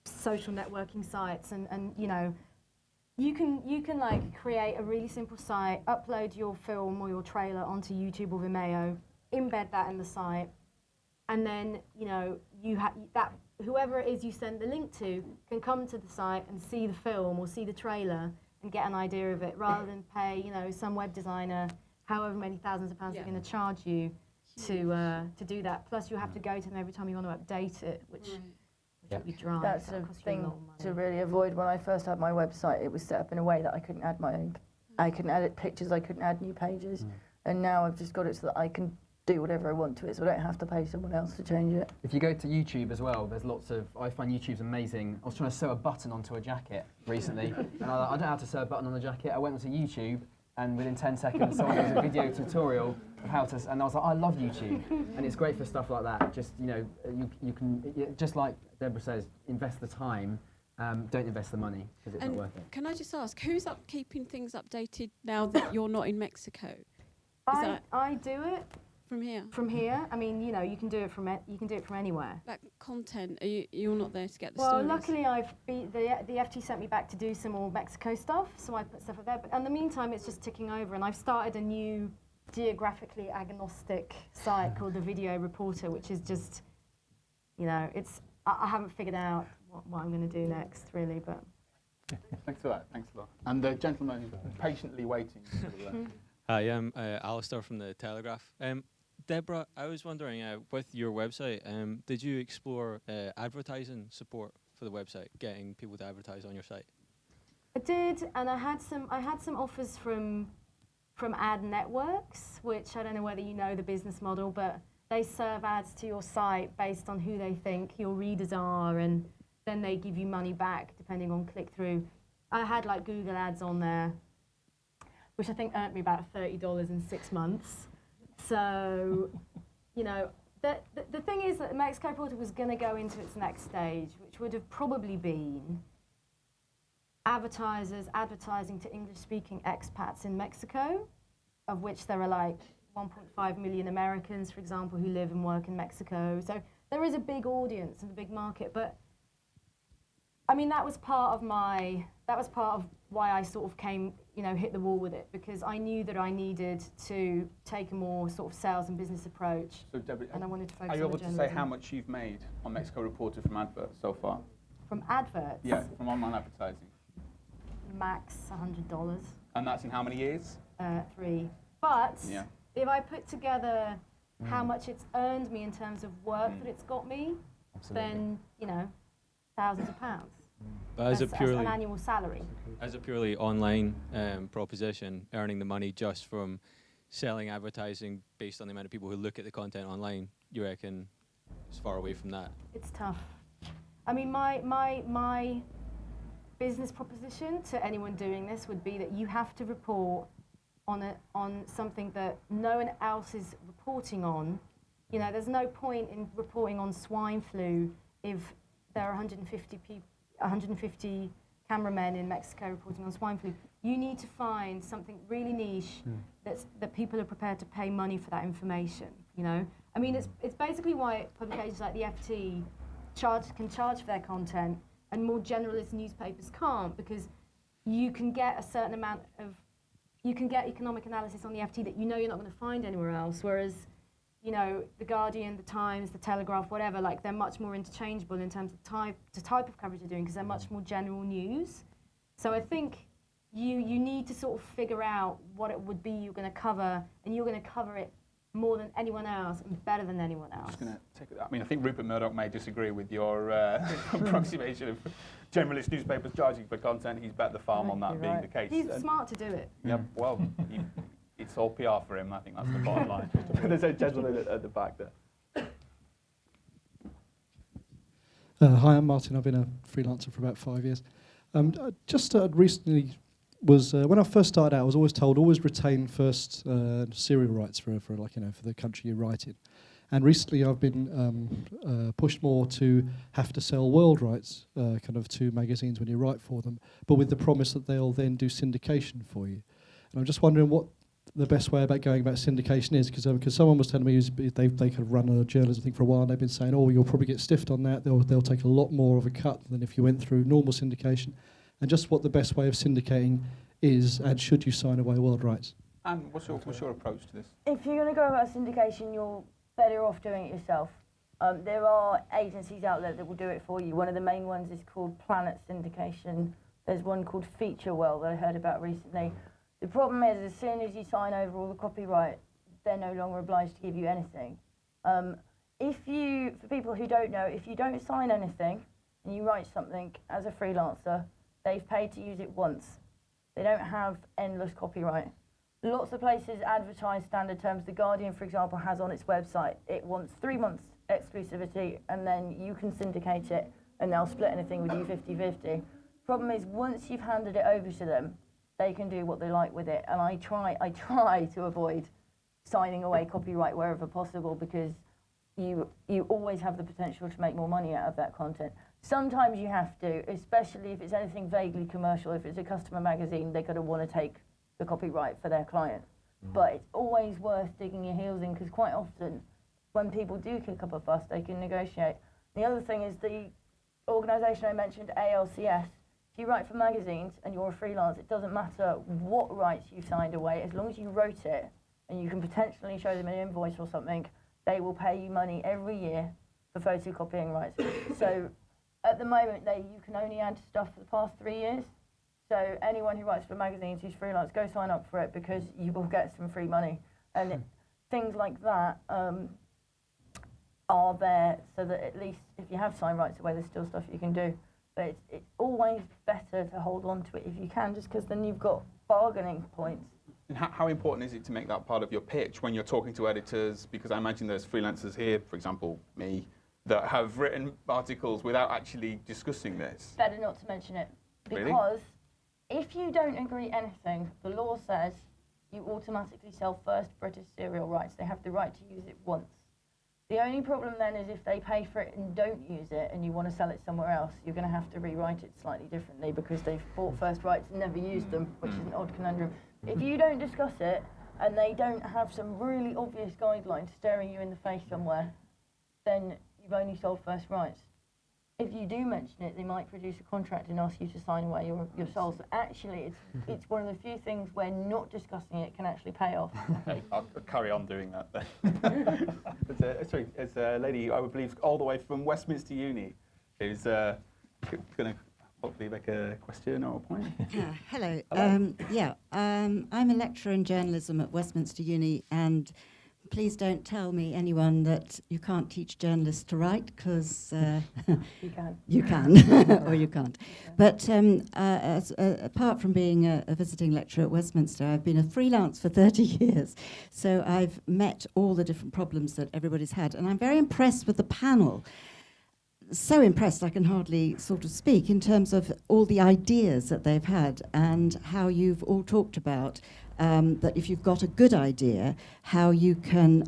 social networking sites, and you can like create a really simple site, upload your film or your trailer onto YouTube or Vimeo, embed that in the site, and then that whoever it is you send the link to can come to the site and see the film or see the trailer and get an idea of it, rather than pay some web designer however many thousands of pounds they're going to charge you to do that. Plus you have to go to them every time you want to update it, which would be dry. That's a thing to really avoid. When I first had my website, it was set up in a way that I couldn't add I couldn't edit pictures, I couldn't add new pages, and now I've just got it so that I can do whatever I want to it, so I don't have to pay someone else to change it. If you go to YouTube as well, there's lots of, I find YouTube's amazing. I was trying to sew a button onto a jacket recently, and I don't know how to sew a button on a jacket. I went onto YouTube, and within 10 seconds, someone does a video tutorial of how to, and I was like, I love YouTube, and it's great for stuff like that. Just, you can, just like Deborah says, invest the time, don't invest the money, because it's not worth it. Can I just ask, who's keeping things updated now that you're not in Mexico? I do it. From here? From here. I mean, you can do it from anywhere. That content, you're not there to get the stories? stories? Well, luckily the FT sent me back to do some more Mexico stuff, so I put stuff up there. But in the meantime, it's just ticking over, and I've started a new geographically agnostic site called The Video Reporter, which is just, it's, I haven't figured out what I'm going to do next, really, but... Thanks for that, thanks a lot. And the gentleman patiently waiting. Hi, I'm Alistair from The Telegraph. Deborah, I was wondering, with your website, did you explore advertising support for the website, getting people to advertise on your site? I did, and I had some offers from ad networks, which I don't know whether you know the business model, but they serve ads to your site based on who they think your readers are, and then they give you money back depending on click-through. I had like Google ads on there, which I think earned me about $30 in 6 months. So, the thing is that the Mexico Reporter was going to go into its next stage, which would have probably been advertisers advertising to English-speaking expats in Mexico, of which there are like 1.5 million Americans, for example, who live and work in Mexico. So there is a big audience and a big market, but I mean, that was part of why I sort of came, hit the wall with it, because I knew that I needed to take a more sort of sales and business approach. So, Deborah, and I wanted to focus are you on able to say how much you've made on Mexico Reporter from adverts so far? From adverts? Yeah, from online advertising. Max $100. And that's in how many years? 3. But if I put together how much it's earned me in terms of work that it's got me, then, thousands of pounds. But as an annual salary. As a purely online proposition, earning the money just from selling advertising based on the amount of people who look at the content online, you reckon it's far away from that? It's tough. I mean, my business proposition to anyone doing this would be that you have to report on something that no one else is reporting on. There's no point in reporting on swine flu if there are 150 cameramen in Mexico reporting on swine flu. You need to find something really niche that people are prepared to pay money for that information. I mean, it's basically why publications like the FT can charge for their content, and more generalist newspapers can't, because you can get a certain amount of, you can get economic analysis on the FT that you're not going to find anywhere else, whereas you know, the Guardian, the Times, the Telegraph, whatever, like they're much more interchangeable in terms of the type of coverage they're doing, because they're much more general news. So I think you need to sort of figure out what it would be you're going to cover, and you're going to cover it more than anyone else and better than anyone else. I think Rupert Murdoch may disagree with your approximation of generalist newspapers charging for content. He's bet the farm on that being the case. He's smart to do it. Yeah, well, it's all PR for him. I think that's the bottom line. There's a gentleman at the back there. Hi, I'm Martin. I've been a freelancer for about 5 years. Just recently was when I first started out, I was always told always retain first serial rights for the country you write in. And recently, I've been pushed more to have to sell world rights, kind of to magazines when you write for them, but with the promise that they'll then do syndication for you. And I'm just wondering what the best way about going about syndication is, because someone was telling me they kind of run a journalism thing for a while, and they've been saying, oh, you'll probably get stiffed on that. They'll take a lot more of a cut than if you went through normal syndication. And just what the best way of syndicating is, and should you sign away world rights? And what's your approach to this? If you're going to go about syndication, you're better off doing it yourself. There are agencies out there that will do it for you. One of the main ones is called Planet Syndication. There's one called Feature World that I heard about recently. The problem is, as soon as you sign over all the copyright, they're no longer obliged to give you anything. For people who don't know, if you don't sign anything and you write something as a freelancer, they've paid to use it once. They don't have endless copyright. Lots of places advertise standard terms. The Guardian, for example, has on its website, it wants 3 months exclusivity, and then you can syndicate it, and they'll split anything with you 50-50. Problem is, once you've handed it over to them, they can do what they like with it. And I try to avoid signing away copyright wherever possible, because you always have the potential to make more money out of that content. Sometimes you have to, especially if it's anything vaguely commercial. If it's a customer magazine, they're going to want to take the copyright for their client. But it's always worth digging your heels in, because quite often when people do kick up a fuss, they can negotiate. The other thing is the organisation I mentioned, ALCS. If you write for magazines and you're a freelance, it doesn't matter what rights you signed away, as long as you wrote it and you can potentially show them an invoice or something, they will pay you money every year for photocopying rights. So at the moment, you can only add stuff for the past 3 years. So anyone who writes for magazines who's freelance, go sign up for it, because you will get some free money. And things like that are there so that at least if you have signed rights away, there's still stuff you can do. But it's always better to hold on to it if you can, just because then you've got bargaining points. And how important is it to make that part of your pitch when you're talking to editors? Because I imagine there's freelancers here, for example, me, that have written articles without actually discussing this. Better not to mention it. Really? Because if you don't agree anything, the law says you automatically sell first British serial rights. They have the right to use it once. The only problem then is if they pay for it and don't use it and you want to sell it somewhere else, you're going to have to rewrite it slightly differently, because they've bought first rights and never used them, which is an odd conundrum. If you don't discuss it and they don't have some really obvious guidelines staring you in the face somewhere, then you've only sold first rights. If you do mention it, they might produce a contract and ask you to sign away your soul. So actually, it's one of the few things where not discussing it can actually pay off. Okay, I'll carry on doing that then. There's a lady, I would believe, all the way from Westminster Uni, who's going to hopefully make a question or a point. Hello. Hello. I'm a lecturer in journalism at Westminster Uni, and please don't tell me, anyone, that you can't teach journalists to write, because you can. You can, or you can't. But apart from being a visiting lecturer at Westminster, I've been a freelance for 30 years. So I've met all the different problems that everybody's had. And I'm very impressed with the panel. So impressed I can hardly sort of speak, in terms of all the ideas that they've had, and how you've all talked about that if you've got a good idea, how you can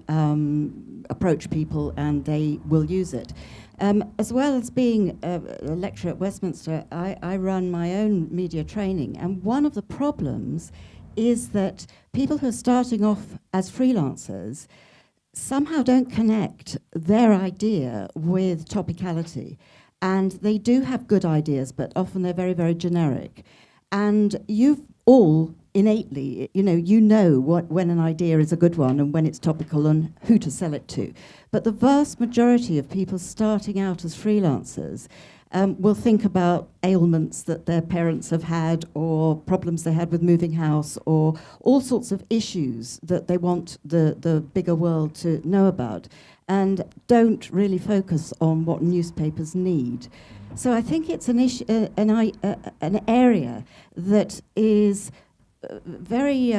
approach people and they will use it. As well as being a lecturer at Westminster, I run my own media training, and one of the problems is that people who are starting off as freelancers somehow don't connect their idea with topicality. And they do have good ideas, but often they're very, very generic. And you've all innately, you know when an idea is a good one and when it's topical and who to sell it to. But the vast majority of people starting out as freelancers will think about ailments that their parents have had or problems they had with moving house or all sorts of issues that they want the bigger world to know about and don't really focus on what newspapers need. So I think it's an issue, an area that is very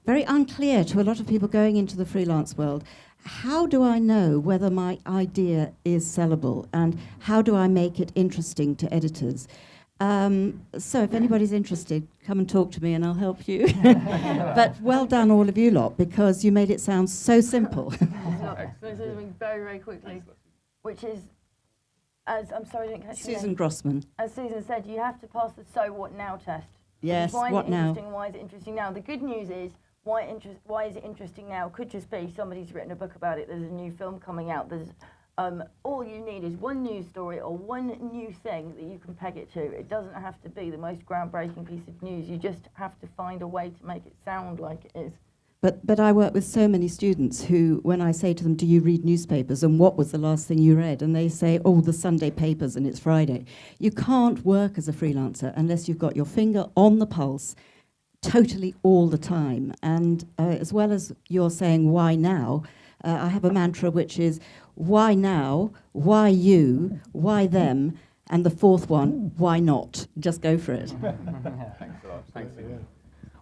unclear to a lot of people going into the freelance world. How do I know whether my idea is sellable, and how do I make it interesting to editors? So if anybody's interested, come and talk to me and I'll help you. But well done, all of you lot, because you made it sound so simple. There's something very, very quickly, which is, as I'm sorry I didn't catch your name. Susan Grossman. As Susan said, you have to pass the so what now test. Yes, why what is it now? interesting? Why is it interesting now? The good news is, why is it interesting now? Could just be somebody's written a book about it. There's a new film coming out. There's all you need is one news story or one new thing that you can peg it to. It doesn't have to be the most groundbreaking piece of news. You just have to find a way to make it sound like it is. But I work with so many students who, when I say to them, do you read newspapers, and what was the last thing you read? And they say, oh, the Sunday papers, and it's Friday. You can't work as a freelancer unless you've got your finger on the pulse totally all the time. And as well as you're saying, why now? I have a mantra which is, why now, why you, why them, and the fourth one, why not? Just go for it. Thanks a lot. Thanks.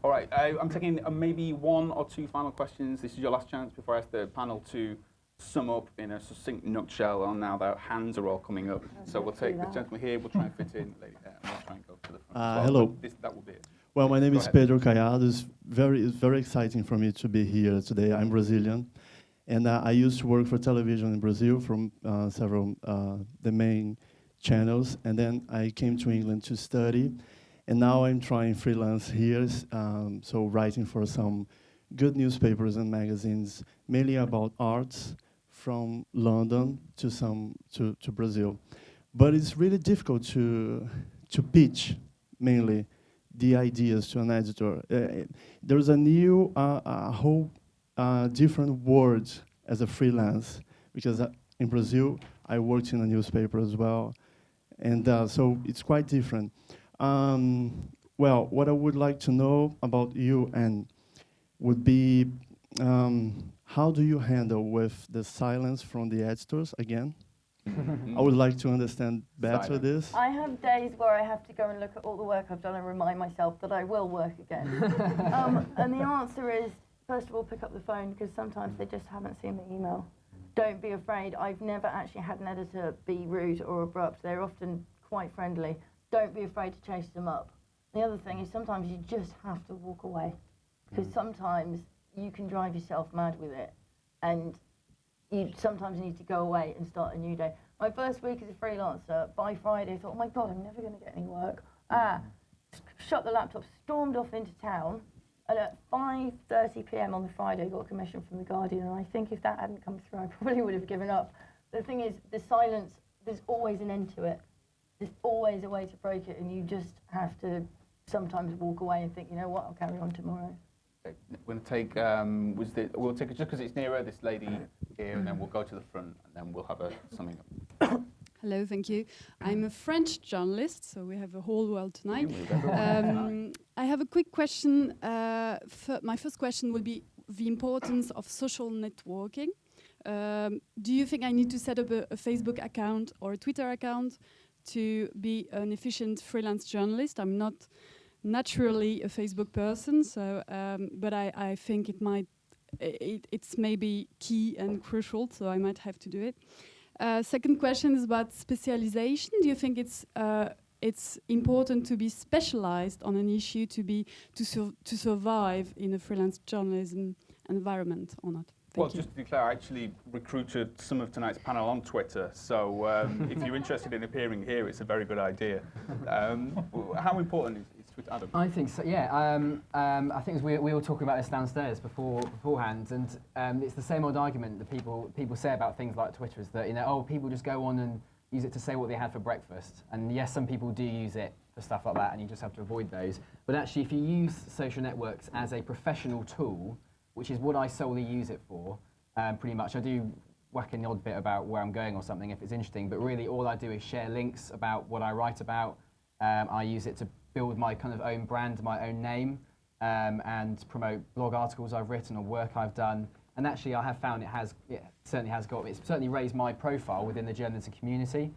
All right, I'm taking maybe one or two final questions. This is your last chance before I ask the panel to sum up in a succinct nutshell on now that hands are all coming up. So we'll take the gentleman here, we'll try and fit in. Lady, we'll try and go to the front. Hello. That will be it. Well, my name Go is ahead. Pedro Caiado. It's very exciting for me to be here today. I'm Brazilian, and I used to work for television in Brazil from several the main channels, and then I came to England to study, and now I'm trying freelance here, so writing for some good newspapers and magazines, mainly about arts, from London to Brazil. But it's really difficult to pitch mainly the ideas to an editor. There's a new, a whole different world as a freelance, because in Brazil I worked in a newspaper as well, and so it's quite different. Well, what I would like to know about you and would be how do you handle with the silence from the editors again? I would like to understand better this. I have days where I have to go and look at all the work I've done and remind myself that I will work again. And the answer is, first of all, pick up the phone, because sometimes they just haven't seen the email. Don't be afraid. I've never actually had an editor be rude or abrupt. They're often quite friendly. Don't be afraid to chase them up. The other thing is sometimes you just have to walk away, because sometimes you can drive yourself mad with it, and you sometimes need to go away and start a new day. My first week as a freelancer, by Friday I thought, oh my God, I'm never going to get any work. Shut the laptop, stormed off into town, and at 5:30 p.m. on the Friday I got a commission from The Guardian, and I think if that hadn't come through I probably would have given up. The thing is, the silence, there's always an end to it. There's always a way to break it, and you just have to sometimes walk away and think, you know what, I'll carry on tomorrow. Okay, we're going to take, we'll take it just because it's nearer, this lady here, and then we'll go to the front, and then we'll have a summing up. Hello, thank you. I'm a French journalist, so we have a whole world tonight. I have a quick question. My first question will be the importance of social networking. Do you think I need to set up a Facebook account or a Twitter account to be an efficient freelance journalist? I'm not naturally a Facebook person, so but I think it's maybe key and crucial, so I might have to do it. Second question is about specialization. Do you think it's important to be specialized on an issue to survive in a freelance journalism environment or not? Well, just to be clear, I actually recruited some of tonight's panel on Twitter, so if you're interested in appearing here, it's a very good idea. How important is Twitter, Adam? I think so, yeah. I think we were talking about this downstairs beforehand, and it's the same old argument that people say about things like Twitter, is that, you know, oh, people just go on and use it to say what they had for breakfast. And yes, some people do use it for stuff like that, and you just have to avoid those. But actually, if you use social networks as a professional tool, which is what I solely use it for, pretty much. I do whack in the odd bit about where I'm going or something if it's interesting, but really all I do is share links about what I write about. I use it to build my kind of own brand, my own name, and promote blog articles I've written or work I've done. And actually, I have found it's certainly raised my profile within the journalism community,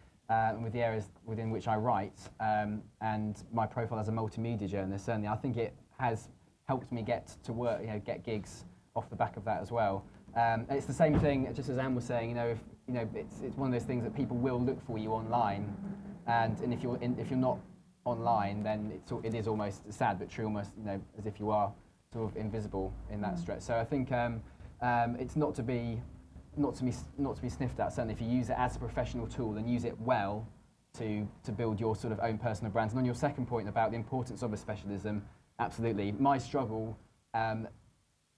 with the areas within which I write, and my profile as a multimedia journalist. Certainly, I think it has helped me get to work, get gigs off the back of that as well. And it's the same thing, just as Anne was saying. It's one of those things that people will look for you online, and if you're not online, then it is almost sad but true, almost as if you are sort of invisible in that stretch. So I think it's not to be sniffed at. Certainly, if you use it as a professional tool and use it well to build your sort of own personal brand. And on your second point about the importance of a specialism, absolutely. My struggle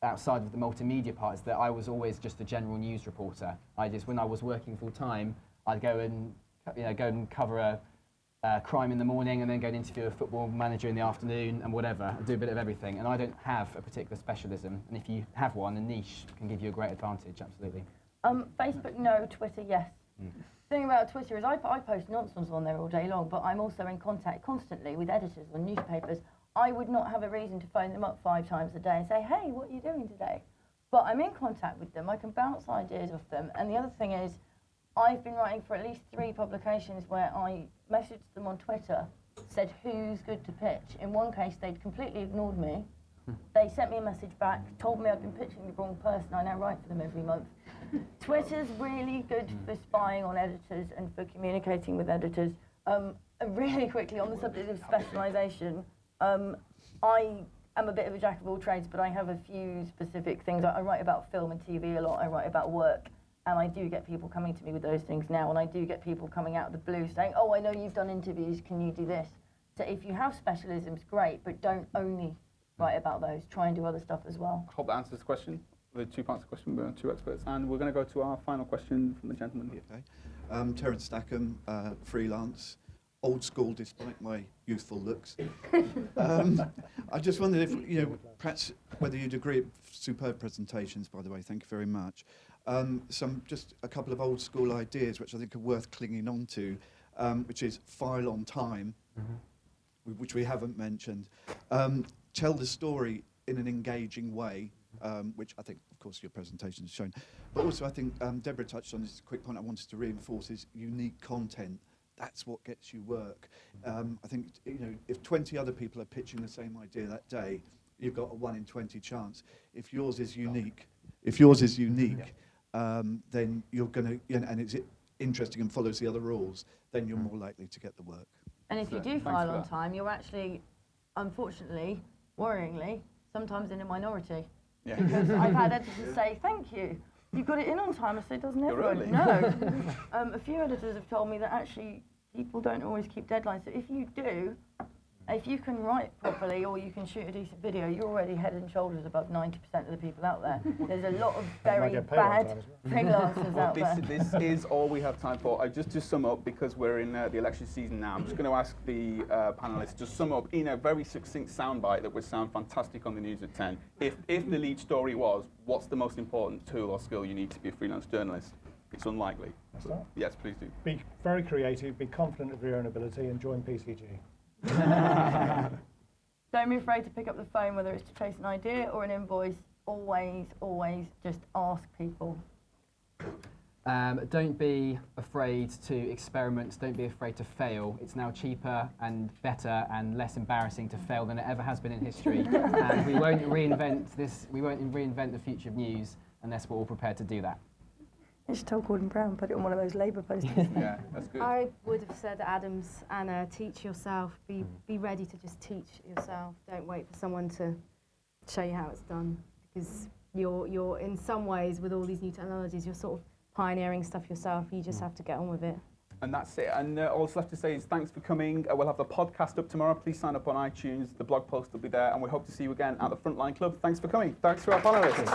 outside of the multimedia part is that I was always just a general news reporter. When I was working full time, I'd go and cover a crime in the morning and then go and interview a football manager in the afternoon and whatever. I do a bit of everything, and I don't have a particular specialism. And if you have one, a niche can give you a great advantage. Absolutely. Facebook, no. Twitter, yes. The thing about Twitter is I post nonsense on there all day long, but I'm also in contact constantly with editors on newspapers. I would not have a reason to phone them up 5 times a day and say, hey, what are you doing today? But I'm in contact with them. I can bounce ideas off them. And the other thing is, I've been writing for at least 3 publications where I messaged them on Twitter, said who's good to pitch. In one case, they'd completely ignored me. They sent me a message back, told me I'd been pitching the wrong person. I now write for them every month. Twitter's really good for spying on editors and for communicating with editors. Really quickly, on the subject of specialisation, I am a bit of a jack of all trades, but I have a few specific things. I write about film and TV a lot. I write about work. And I do get people coming to me with those things now, and I do get people coming out of the blue saying, oh, I know you've done interviews, can you do this? So if you have specialisms, great, but don't only write about those. Try and do other stuff as well. Hope that answers the question, the 2 parts of the question. We're 2 experts, and we're going to go to our final question from the gentleman here. Okay. Terence Stackham, freelance, old school despite my youthful looks. I just wondered if, perhaps whether you'd agree, superb presentations, by the way, thank you very much. Just a couple of old school ideas which I think are worth clinging on to, which is file on time, which we haven't mentioned. Tell the story in an engaging way, which I think, of course, your presentation has shown. But also, I think Deborah touched on this quick point I wanted to reinforce is unique content. That's what gets you work. I think, if 20 other people are pitching the same idea that day, you've got a 1 in 20 chance. If yours is unique, then you're going to, and it's interesting and follows the other rules, then you're more likely to get the work. And if you do file on time, you're actually, unfortunately, worryingly, sometimes in a minority. Yeah. Because I've had editors say, thank you, you got it in on time. I say, doesn't everyone? Really? No. A few editors have told me that actually people don't always keep deadlines. So if you do, if you can write properly or you can shoot a decent video, you're already head and shoulders above 90% of the people out there. There's a lot of very bad freelancers out there. This is all we have time for. Just to sum up, because we're in the election season now, I'm just going to ask the panelists to sum up in a very succinct soundbite that would sound fantastic on the news at 10. If the lead story was, what's the most important tool or skill you need to be a freelance journalist? It's unlikely. So, yes, please do. Be very creative, be confident of your own ability, and join PCG. Don't be afraid to pick up the phone, whether it's to chase an idea or an invoice. Always, always just ask people. Don't be afraid to experiment. Don't be afraid to fail. It's now cheaper and better and less embarrassing to fail than it ever has been in history. And we won't reinvent this. We won't reinvent the future of news unless we're all prepared to do that. You should tell Gordon Brown, put it on one of those Labour posters. Yeah, that's good. I would have said, Adams, Anna, teach yourself. Be ready to just teach yourself. Don't wait for someone to show you how it's done, because you're in some ways, with all these new technologies, you're sort of pioneering stuff yourself. You just have to get on with it. And that's it. And all that's left to say is thanks for coming. We'll have the podcast up tomorrow. Please sign up on iTunes. The blog post will be there. And we hope to see you again at the Frontline Club. Thanks for coming. Thanks to our panelists.